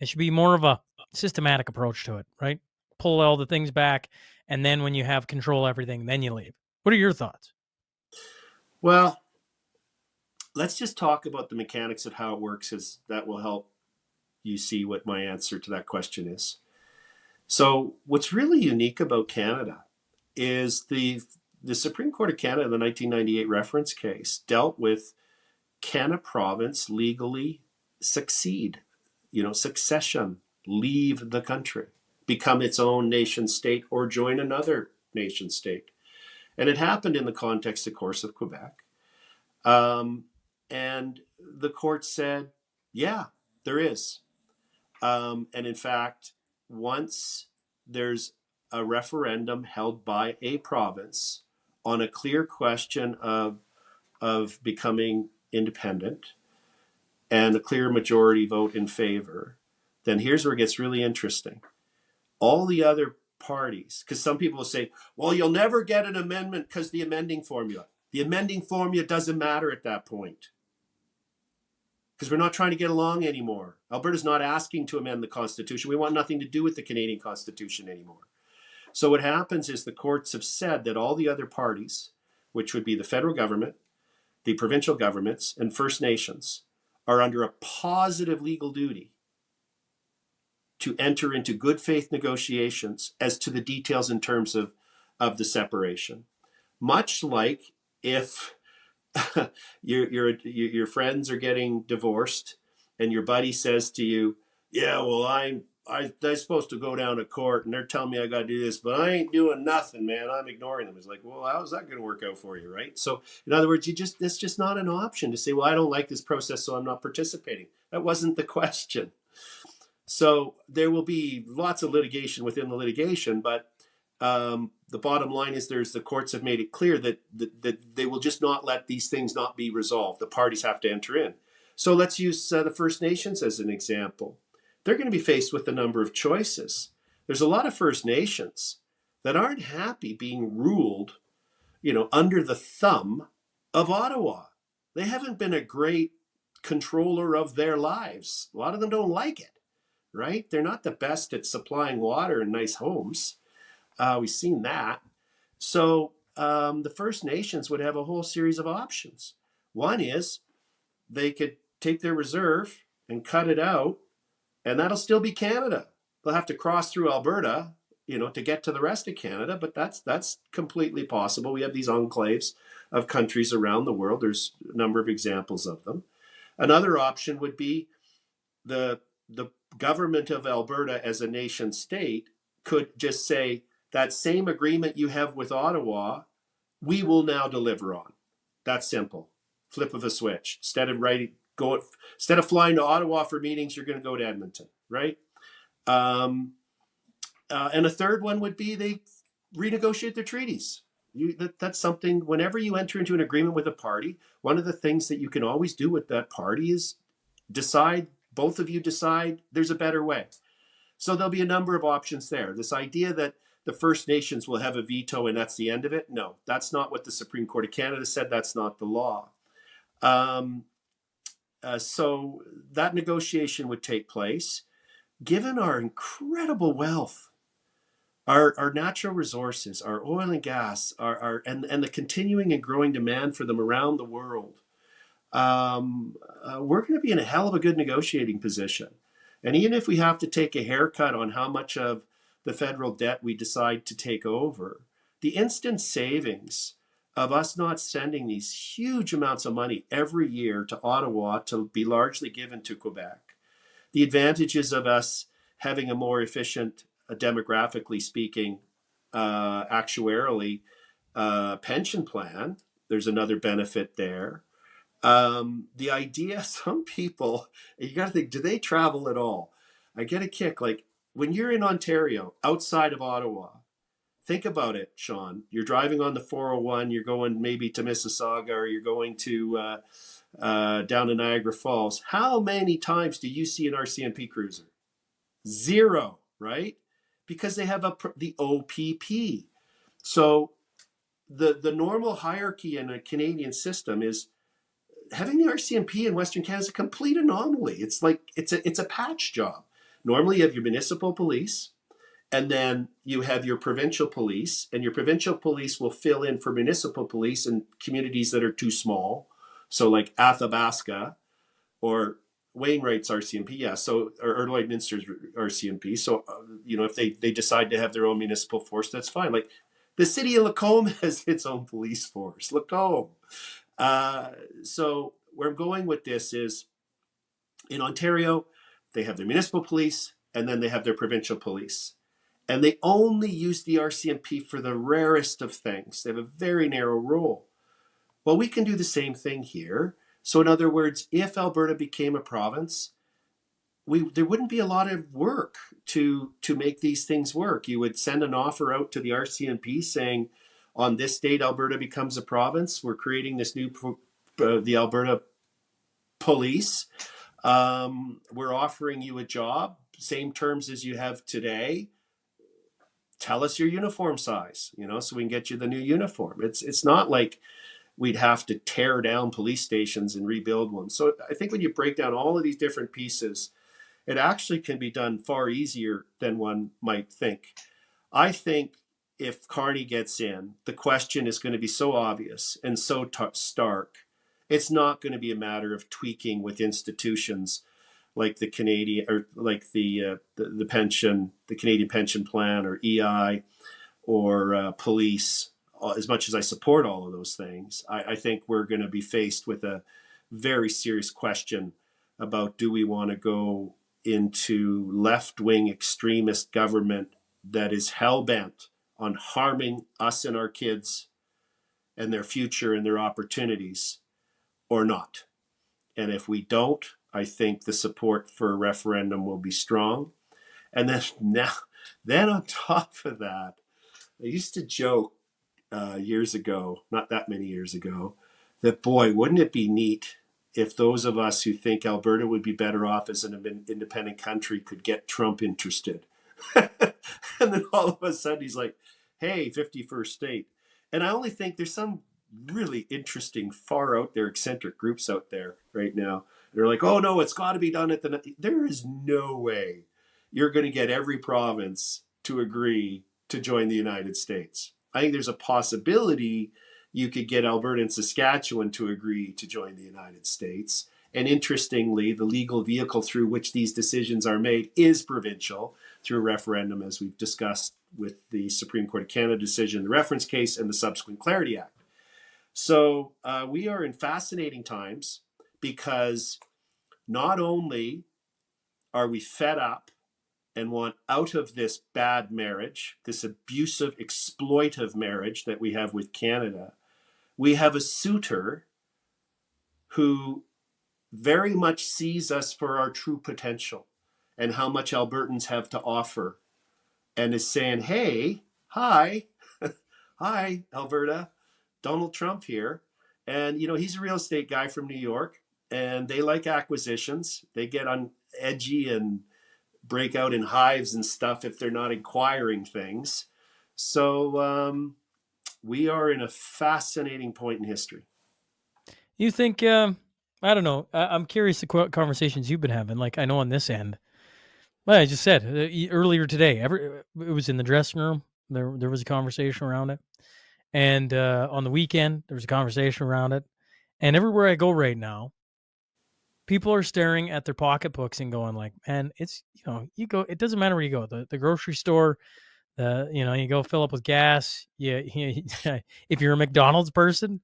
It should be more of a systematic approach to it, right? Pull all the things back, and then when you have control of everything, then you leave. What are your thoughts? Well, let's just talk about the mechanics of how it works, because that will help you see what my answer to that question is. So what's really unique about Canada is the Supreme Court of Canada, the 1998 reference case, dealt with, can a province legally succeed, succession, leave the country, become its own nation state, or join another nation state? And it happened in the context, of course, of Quebec. And the court said, yeah, there is. And in fact, once there's a referendum held by a province on a clear question of becoming independent and a clear majority vote in favor, then here's where it gets really interesting. All the other parties, because some people will say, well, you'll never get an amendment because the amending formula. The amending formula doesn't matter at that point, because we're not trying to get along anymore. Alberta's not asking to amend the Constitution. We want nothing to do with the Canadian Constitution anymore. So what happens is the courts have said that all the other parties, which would be the federal government, the provincial governments, and First Nations, are under a positive legal duty to enter into good faith negotiations as to the details in terms of the separation. Much like if your friends are getting divorced and your buddy says to you, yeah, well, I'm supposed to go down to court and they're telling me I got to do this, but I ain't doing nothing, man. I'm ignoring them. It's like, well, how's that going to work out for you, right? So in other words, it's just not an option to say, well, I don't like this process, so I'm not participating. That wasn't the question. So there will be lots of litigation within the litigation, but the bottom line is the courts have made it clear that they will just not let these things not be resolved. The parties have to enter in. So let's use the First Nations as an example. They're going to be faced with a number of choices. There's a lot of First Nations that aren't happy being ruled, under the thumb of Ottawa. They haven't been a great controller of their lives. A lot of them don't like it, right? They're not the best at supplying water and nice homes. We've seen that. So the First Nations would have a whole series of options. One is they could take their reserve and cut it out, and that'll still be Canada. They'll have to cross through Alberta, to get to the rest of Canada, but that's completely possible. We have these enclaves of countries around the world. There's a number of examples of them. Another option would be the government of Alberta as a nation state could just say, that same agreement you have with Ottawa, we will now deliver on. That's simple. Flip of a switch. Instead of flying to Ottawa for meetings, you're going to go to Edmonton, right? And a third one would be they renegotiate their treaties. That's something, whenever you enter into an agreement with a party, one of the things that you can always do with that party is both of you decide there's a better way. So there'll be a number of options there. This idea that the First Nations will have a veto and that's the end of it. No, that's not what the Supreme Court of Canada said. That's not the law. So that negotiation would take place. Given our incredible wealth, our natural resources, our oil and gas, and the continuing and growing demand for them around the world, we're going to be in a hell of a good negotiating position. And even if we have to take a haircut on how much of the federal debt we decide to take over, the instant savings of us not sending these huge amounts of money every year to Ottawa to be largely given to Quebec, the advantages of us having a more efficient, demographically speaking, actuarially pension plan, there's another benefit there. The idea, some people, you got to think, do they travel at all? I get a kick, like when you're in Ontario, outside of Ottawa, think about it, Shaun. You're driving on the 401, you're going maybe to Mississauga, or you're going to down to Niagara Falls. How many times do you see an RCMP cruiser? Zero, right? Because they have the OPP. So the normal hierarchy in a Canadian system is having the RCMP in Western Canada is a complete anomaly. It's like it's a patch job. Normally you have your municipal police, and then you have your provincial police, and your provincial police will fill in for municipal police in communities that are too small. So like Athabasca or Wainwright's RCMP, yeah. So or Lloydminster's RCMP. So if they decide to have their own municipal force, that's fine. Like the city of Lacombe has its own police force. Lacombe. So where I'm going with this is, in Ontario, they have their municipal police and then they have their provincial police. And they only use the RCMP for the rarest of things. They have a very narrow role. Well, we can do the same thing here. So in other words, if Alberta became a province, there wouldn't be a lot of work to make these things work. You would send an offer out to the RCMP saying, on this date, Alberta becomes a province. We're creating this new, the Alberta Police. We're offering you a job, same terms as you have today. Tell us your uniform size, so we can get you the new uniform. It's not like we'd have to tear down police stations and rebuild one. So I think when you break down all of these different pieces, it actually can be done far easier than one might think. I think if Carney gets in, the question is going to be so obvious and so stark. It's not going to be a matter of tweaking with institutions like the Canadian, or like the pension, the Canadian Pension Plan, or EI, or police. As much as I support all of those things, I think we're going to be faced with a very serious question about, do we want to go into left-wing extremist government that is hell-bent on harming us and our kids and their future and their opportunities, or not? And if we don't, I think the support for a referendum will be strong. And then on top of that, I used to joke years ago, not that many years ago, that boy, wouldn't it be neat if those of us who think Alberta would be better off as an independent country could get Trump interested. And then all of a sudden he's like, hey, 51st state. And I only think there's some really interesting, far out there, eccentric groups out there right now They're like, oh no, it's got to be done at the. There is no way you're going to get every province to agree to join the United States. I think there's a possibility you could get Alberta and Saskatchewan to agree to join the United States. And interestingly, the legal vehicle through which these decisions are made is provincial through referendum, as we've discussed with the Supreme Court of Canada decision, the reference case, and the subsequent Clarity Act. So we are in fascinating times because not only are we fed up and want out of this bad marriage, this abusive, exploitive marriage that we have with Canada, we have a suitor who very much sees us for our true potential and how much Albertans have to offer and is saying, hey, hi, hi, Alberta, Donald Trump here. And, you know, he's a real estate guy from New York and they like acquisitions. They get on edgy and break out in hives and stuff if they're not acquiring things. So we are in a fascinating point in history. You think, I don't know, I'm curious the conversations you've been having. Like, I know on this end, well, I just said earlier today, it was in the dressing room. There was a conversation around it. And on the weekend, there was a conversation around it. And everywhere I go right now, people are staring at their pocketbooks and going like, man, it's, you know, you go, it doesn't matter where you go, the grocery store, you know, you go fill up with gas. If you're a McDonald's person,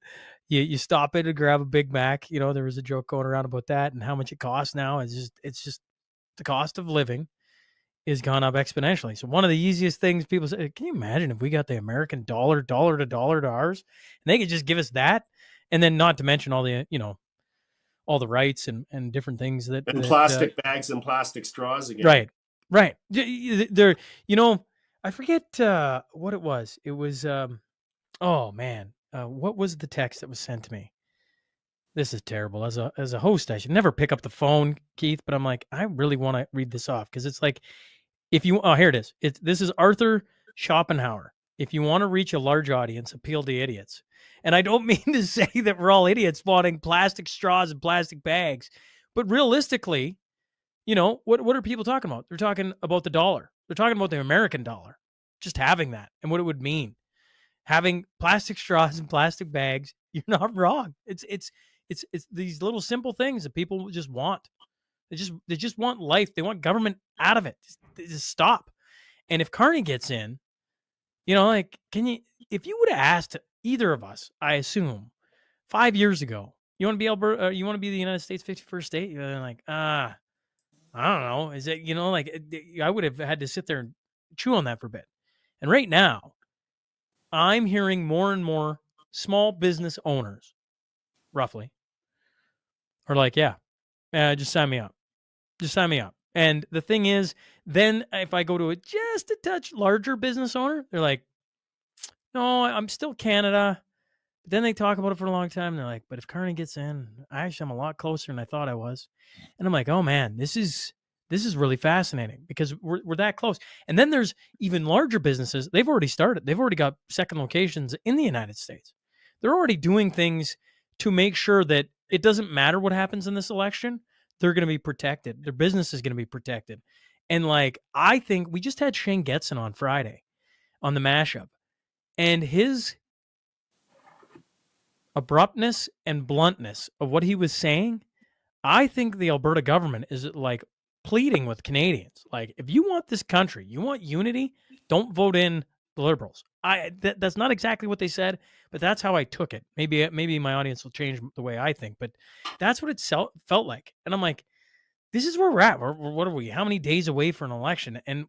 you stop in and grab a Big Mac. You know, there was a joke going around about that and how much it costs now. It's just the cost of living is gone up exponentially. So one of the easiest things people say, can you imagine if we got the American dollar to ours and they could just give us that? And then not to mention all the, you know, all the rights and different things that plastic bags and plastic straws again. Right. There, you know, I forget what it was. It was, oh man, what was the text that was sent to me? This is terrible. As a host, I should never pick up the phone, Keith. But I'm like, I really want to read this off because it's like, if you, oh, here it is. This is Arthur Schopenhauer. If you want to reach a large audience, appeal to idiots. And I don't mean to say that we're all idiots wanting plastic straws and plastic bags, but realistically, you know, what are people talking about? They're talking about the dollar. They're talking about the American dollar. Just having that and what it would mean. Having plastic straws and plastic bags, you're not wrong. It's these little simple things that people just want. They just want life. They want government out of it. Just stop. And if Carney gets in, you know, like, if you would have asked either of us, I assume 5 years ago, you want to be Alberta, you want to be the United States 51st state? You're like, I don't know. Is it, you know, like I would have had to sit there and chew on that for a bit. And right now, I'm hearing more and more small business owners, roughly, are like, yeah, just sign me up. Just sign me up. And the thing is, then if I go to a just a touch larger business owner, they're like, no, I'm still Canada. But then they talk about it for a long time. And they're like, but if Carney gets in, I'm a lot closer than I thought I was. And I'm like, oh man, this is really fascinating because we're that close. And then there's even larger businesses. They've already started. They've already got second locations in the United States. They're already doing things to make sure that it doesn't matter what happens in this election. They're going to be protected. Their business is going to be protected. And like, I think we just had Shane Getson on Friday on the mashup, and his abruptness and bluntness of what he was saying, I think the Alberta government is like pleading with Canadians. Like, if you want this country, you want unity, don't vote in the Liberals. That's not exactly what they said, but that's how I took it. Maybe my audience will change the way I think, but that's what it felt like. And I'm like, this is where we're at. What are we? How many days away for an election? And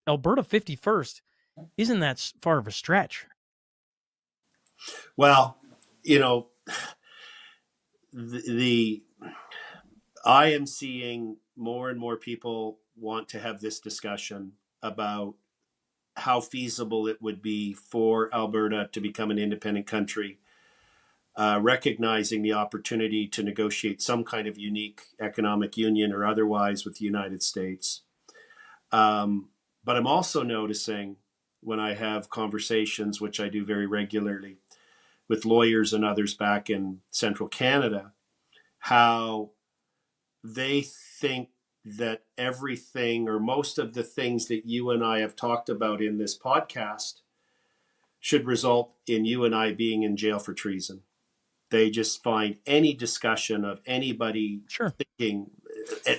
Alberta 51st isn't that far of a stretch. Well, you know, I am seeing more and more people want to have this discussion about how feasible it would be for Alberta to become an independent country, recognizing the opportunity to negotiate some kind of unique economic union or otherwise with the United States. But I'm also noticing when I have conversations, which I do very regularly, with lawyers and others back in central Canada, how they think that everything or most of the things that you and I have talked about in this podcast should result in you and I being in jail for treason. They just find any discussion of anybody Sure. thinking,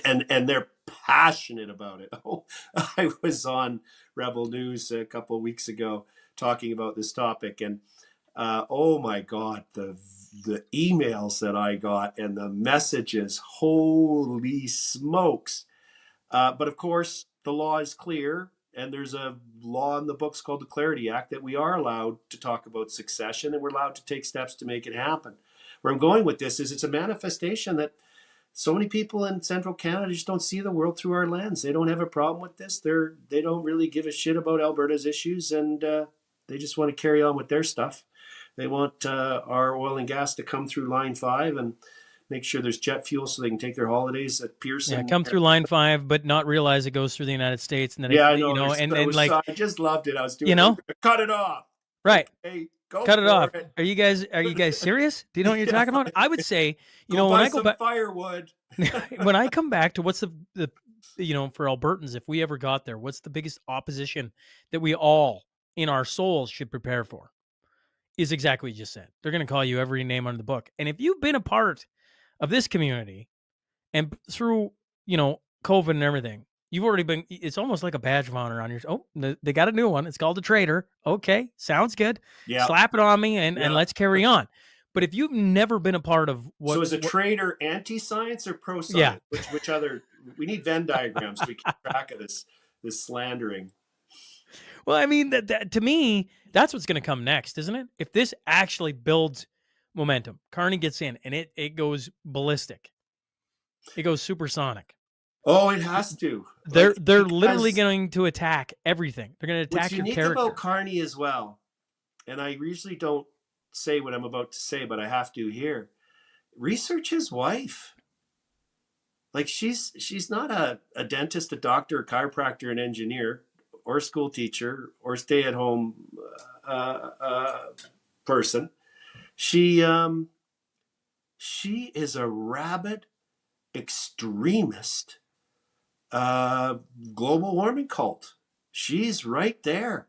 and they're passionate about it. Oh, I was on Rebel News a couple of weeks ago talking about this topic, and oh my God, the emails that I got and the messages, holy smokes. But of course, the law is clear, and there's a law in the books called the Clarity Act that we are allowed to talk about succession, and we're allowed to take steps to make it happen. Where I'm going with this is it's a manifestation that so many people in central Canada just don't see the world through our lens. They don't have a problem with this. They don't really give a shit about Alberta's issues, and they just want to carry on with their stuff. They want our oil and gas to come through Line 5 and make sure there's jet fuel so they can take their holidays at Pearson. Yeah, come through Line 5, but not realize it goes through the United States. And then, I know. and like, I just loved it. I was doing, cut it off. Right. Hey, go cut it off. It. Are you guys serious? Do you know what you're talking about? I would say, when I go back, firewood. When I come back to what's the for Albertans, if we ever got there, what's the biggest opposition that we all in our souls should prepare for? Is exactly what you just said. They're going to call you every name under the book. And if you've been a part of this community and through, COVID and everything, you've already been, it's almost like a badge of honor on your, they got a new one. It's called a traitor. Okay. Sounds good. Yeah. Slap it on me and let's carry on. But if you've never been a part of what... So is a traitor anti-science or pro-science? Yeah. Which other... We need Venn diagrams to keep track of this slandering. Well, I mean, that to me, that's what's going to come next, isn't it? If this actually builds momentum, Carney gets in and it goes ballistic. It goes supersonic. Oh, it has to. They're literally going to attack everything. They're going to attack your character. What's unique about Carney as well, and I usually don't say what I'm about to say, but I have to here. Research his wife. Like she's not a dentist, a doctor, a chiropractor, an engineer, or a school teacher, or stay-at-home person. She is a rabid extremist global warming cult. She's right there.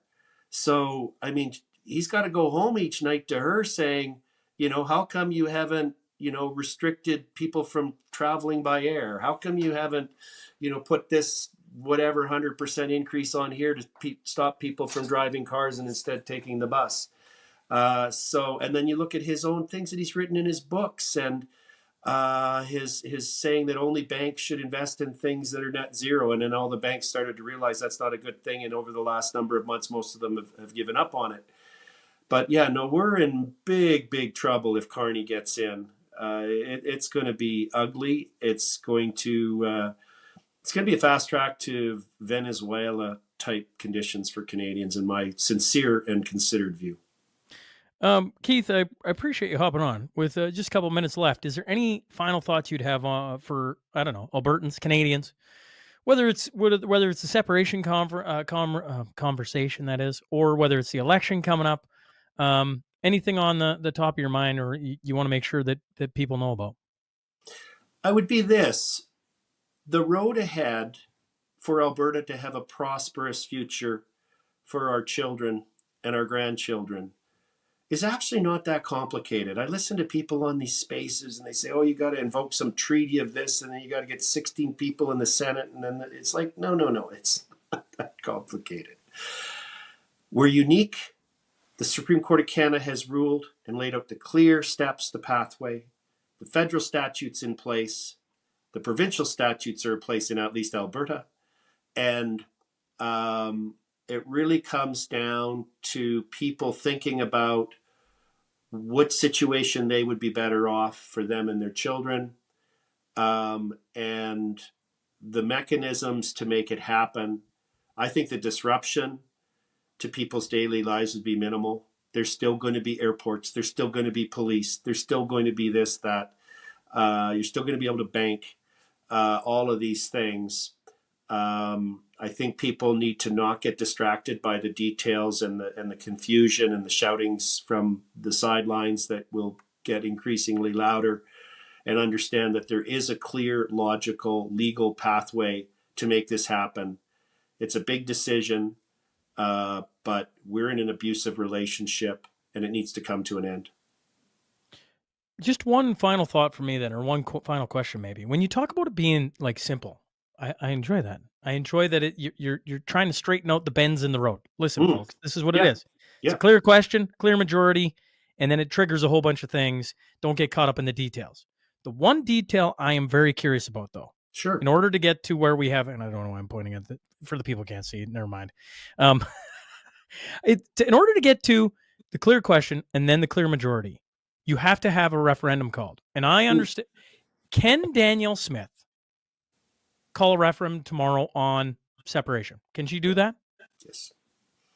So, I mean, he's got to go home each night to her saying, how come you haven't, restricted people from traveling by air? How come you haven't, put this whatever 100% increase on here to stop people from driving cars and instead taking the bus? And then you look at his own things that he's written in his books and his saying that only banks should invest in things that are net zero. And then all the banks started to realize that's not a good thing. And over the last number of months, most of them have given up on it. But yeah, no, we're in big, big trouble if Carney gets in. It's going to be ugly. It's going to be a fast track to Venezuela type conditions for Canadians, in my sincere and considered view. Keith, I appreciate you hopping on with just a couple minutes left. Is there any final thoughts you'd have for, I don't know, Albertans, Canadians, whether it's the separation conversation that is, or whether it's the election coming up? Anything on the top of your mind, or you want to make sure that people know about? I would be this: the road ahead for Alberta to have a prosperous future for our children and our grandchildren is actually not that complicated. I listen to people on these spaces and they say, oh, you got to invoke some treaty of this, and then you got to get 16 people in the Senate. And then it's like, no, it's not that complicated. We're unique. The Supreme Court of Canada has ruled and laid out the clear steps, the pathway. The federal statutes in place. The provincial statutes are in place in at least Alberta. And it really comes down to people thinking about what situation they would be better off for them and their children, and the mechanisms to make it happen. I think the disruption to people's daily lives would be minimal. There's still going to be airports. There's still going to be police. There's still going to be this, that. You're still going to be able to bank, all of these things. I think people need to not get distracted by the details and the confusion and the shoutings from the sidelines that will get increasingly louder. and understand that there is a clear, logical, legal pathway to make this happen. It's a big decision, but we're in an abusive relationship and it needs to come to an end. Just one final thought for me then, or one final question maybe. When you talk about it being like simple, I enjoy that. I enjoy that you're trying to straighten out the bends in the road. Listen, folks, this is what it is. It's a clear question, clear majority, and then it triggers a whole bunch of things. Don't get caught up in the details. The one detail I am very curious about, though, Sure. in order to get to where we have, and I don't know why I'm pointing at for the people who can't see it, never mind. In order to get to the clear question and then the clear majority, you have to have a referendum called. And I understand. Can Danielle Smith call a referendum tomorrow on separation? Can she do that? Yes.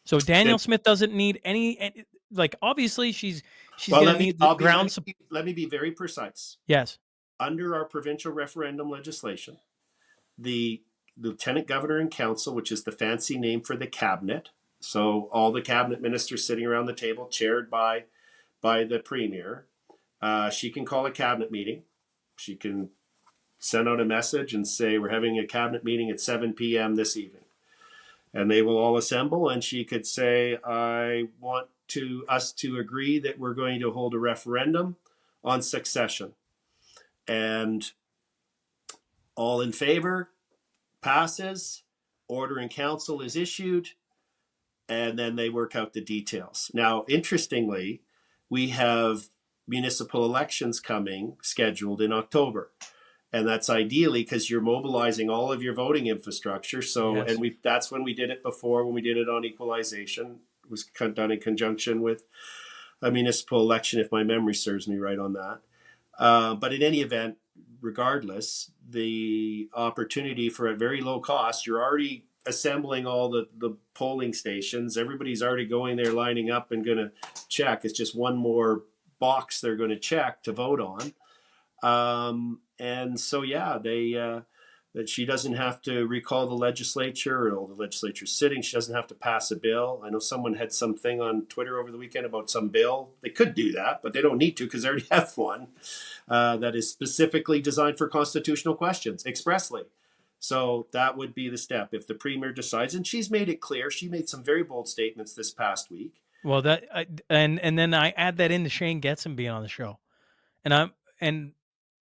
So Danielle Smith doesn't need any like, obviously she's going to need the ground support. Let me be very precise. Yes. Under our provincial referendum legislation, the Lieutenant Governor and Council, which is the fancy name for the cabinet, so all the cabinet ministers sitting around the table, chaired by the Premier, she can call a cabinet meeting. She can send out a message and say, we're having a cabinet meeting at 7 p.m. this evening. And they will all assemble, and she could say, I want us to agree that we're going to hold a referendum on succession. And all in favor, passes, order in council is issued, and then they work out the details. Now, interestingly, we have municipal elections coming scheduled in October. And that's ideally because you're mobilizing all of your voting infrastructure. So, yes. And that's when we did it before, when we did it on equalization. It was done in conjunction with a municipal election, if my memory serves me right on that. But in any event, regardless, the opportunity for a very low cost, you're already assembling all the polling stations. Everybody's already going there, lining up and going to check. It's just one more box they're going to check to vote on. And so, yeah, that she doesn't have to recall the legislature, or the legislature's sitting. She doesn't have to pass a bill. I know someone had something on Twitter over the weekend about some bill. They could do that, but they don't need to because they already have one that is specifically designed for constitutional questions expressly. So that would be the step if the Premier decides, and she's made it clear. She made some very bold statements this past week. Well, and then I add that into Shane Getson being on the show, and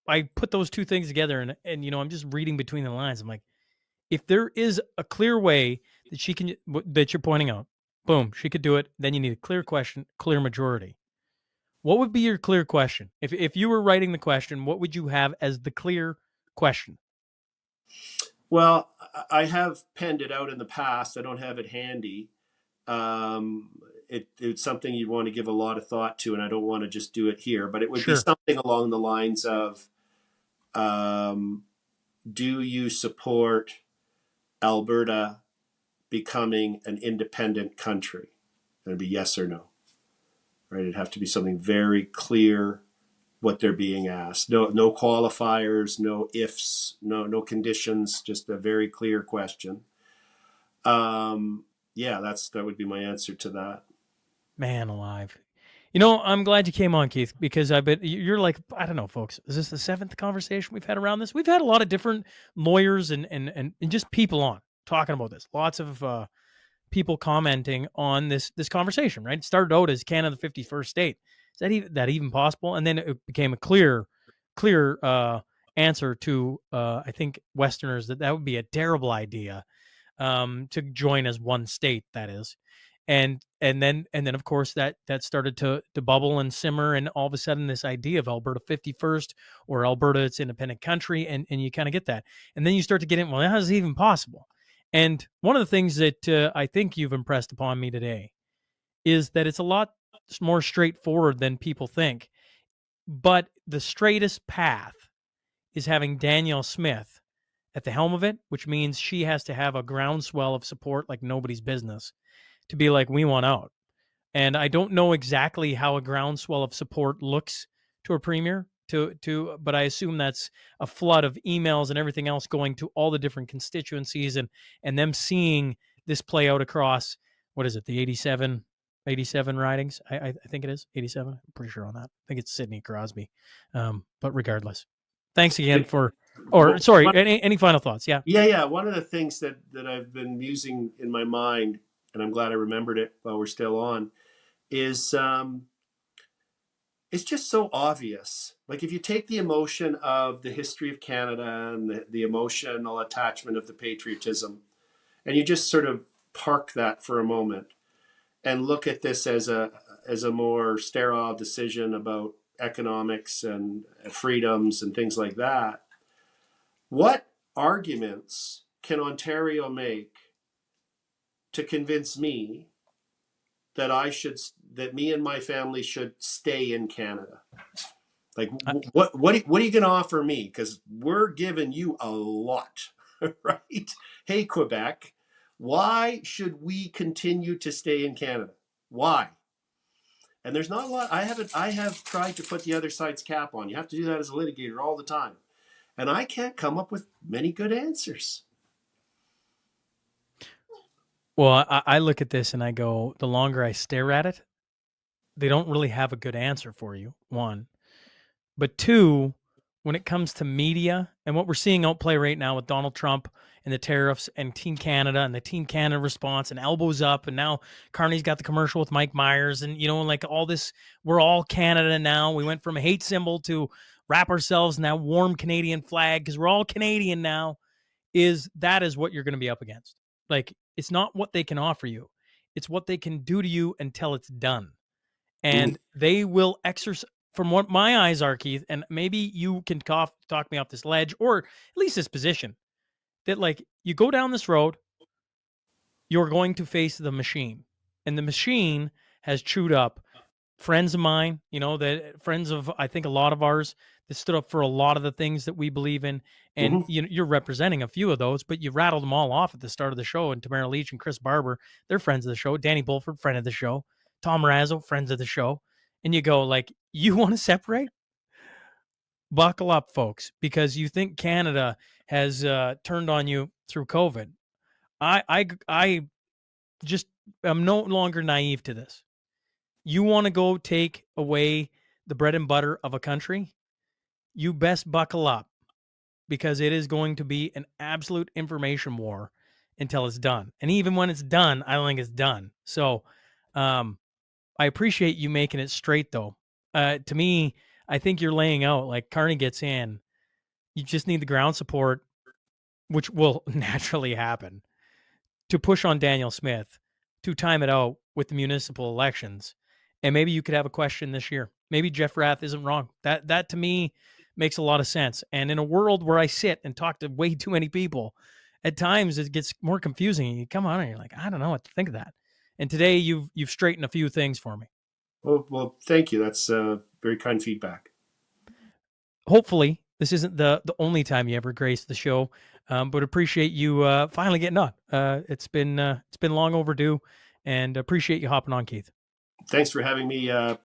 I put those two things together, and you know, I'm just reading between the lines. I'm like, if there is a clear way that she can, that you're pointing out, boom, she could do it. Then you need a clear question, clear majority. What would be your clear question? If you were writing the question, what would you have as the clear question? Well, I have penned it out in the past. I don't have it handy. It's something you'd want to give a lot of thought to, and I don't want to just do it here, but it would be something along the lines of, do you support Alberta becoming an independent country? It'd be yes or no, right? It'd have to be something very clear what they're being asked. No qualifiers, no ifs, no conditions, just a very clear question. Yeah, that would be my answer to that. Man alive. You know, I'm glad you came on, Keith, because I bet you're like, I don't know, folks, is this the 7th conversation we've had around this? We've had a lot of different lawyers and just people on talking about this. Lots of people commenting on this conversation, right? It started out as Canada the 51st state. Is that even possible? And then it became a clear answer to, I think, Westerners that would be a terrible idea to join as one state, that is. And then of course that started to bubble and simmer, and all of a sudden this idea of Alberta 51st or Alberta, it's independent country, and you kind of get that, and then you start to get in, well, how is it even possible? And one of the things that I think you've impressed upon me today is that it's a lot more straightforward than people think, but the straightest path is having Danielle Smith at the helm of it, which means she has to have a groundswell of support like nobody's business to be like, we want out. And I don't know exactly how a groundswell of support looks to a Premier, but I assume that's a flood of emails and everything else going to all the different constituencies and them seeing this play out across, what is it, the 87 ridings? I think it is 87. I'm pretty sure on that. I think it's Sidney Crosby. But regardless, Thanks again It- for, Well, any final thoughts? Yeah. yeah. One of the things that I've been musing in my mind, and I'm glad I remembered it while we're still on, is it's just so obvious. Like if you take the emotion of the history of Canada and the emotional attachment of the patriotism, and you just sort of park that for a moment and look at this as a more sterile decision about economics and freedoms and things like that. What arguments can Ontario make to convince me that that me and my family should stay in Canada? Like, what are you going to offer me? Because we're giving you a lot, right? Hey, Quebec, why should we continue to stay in Canada? Why? And there's not a lot. I have tried to put the other side's cap on. You have to do that as a litigator all the time. And I can't come up with many good answers. Well, I look at this and I go, the longer I stare at it, they don't really have a good answer for you, one. But two, when it comes to media and what we're seeing outplay right now with Donald Trump and the tariffs and Team Canada and the Team Canada response and elbows up, and now Carney's got the commercial with Mike Myers, and like all this, we're all Canada now. We went from a hate symbol to wrap ourselves in that warm Canadian flag because we're all Canadian now. That is what you're going to be up against. Like, it's not what they can offer you. It's what they can do to you until it's done. And they will exercise, from what my eyes are, Keith, and maybe you can talk me off this ledge, or at least this position, that like you go down this road, you're going to face the machine. And the machine has chewed up friends of mine, that friends of, I think, a lot of ours that stood up for a lot of the things that we believe in. And you're representing a few of those, but you rattled them all off at the start of the show. And Tamara Leach and Chris Barber, they're friends of the show. Danny Bulford, friend of the show. Tom Razzo, friends of the show. And you go like, you want to separate? Buckle up, folks, because you think Canada has turned on you through COVID. I'm no longer naive to this. You want to go take away the bread and butter of a country? You best buckle up, because it is going to be an absolute information war until it's done. And even when it's done, I don't think it's done. So I appreciate you making it straight, though. To me, I think you're laying out, like, Carney gets in. You just need the ground support, which will naturally happen, to push on Daniel Smith, to time it out with the municipal elections. And maybe you could have a question this year. Maybe Jeff Rath isn't wrong. That to me makes a lot of sense. And in a world where I sit and talk to way too many people, at times it gets more confusing. And you come on and you're like, I don't know what to think of that. And today you've straightened a few things for me. Well, thank you. That's very kind feedback. Hopefully this isn't the only time you ever grace the show, but appreciate you finally getting on. It's been long overdue, and appreciate you hopping on, Keith. Thanks for having me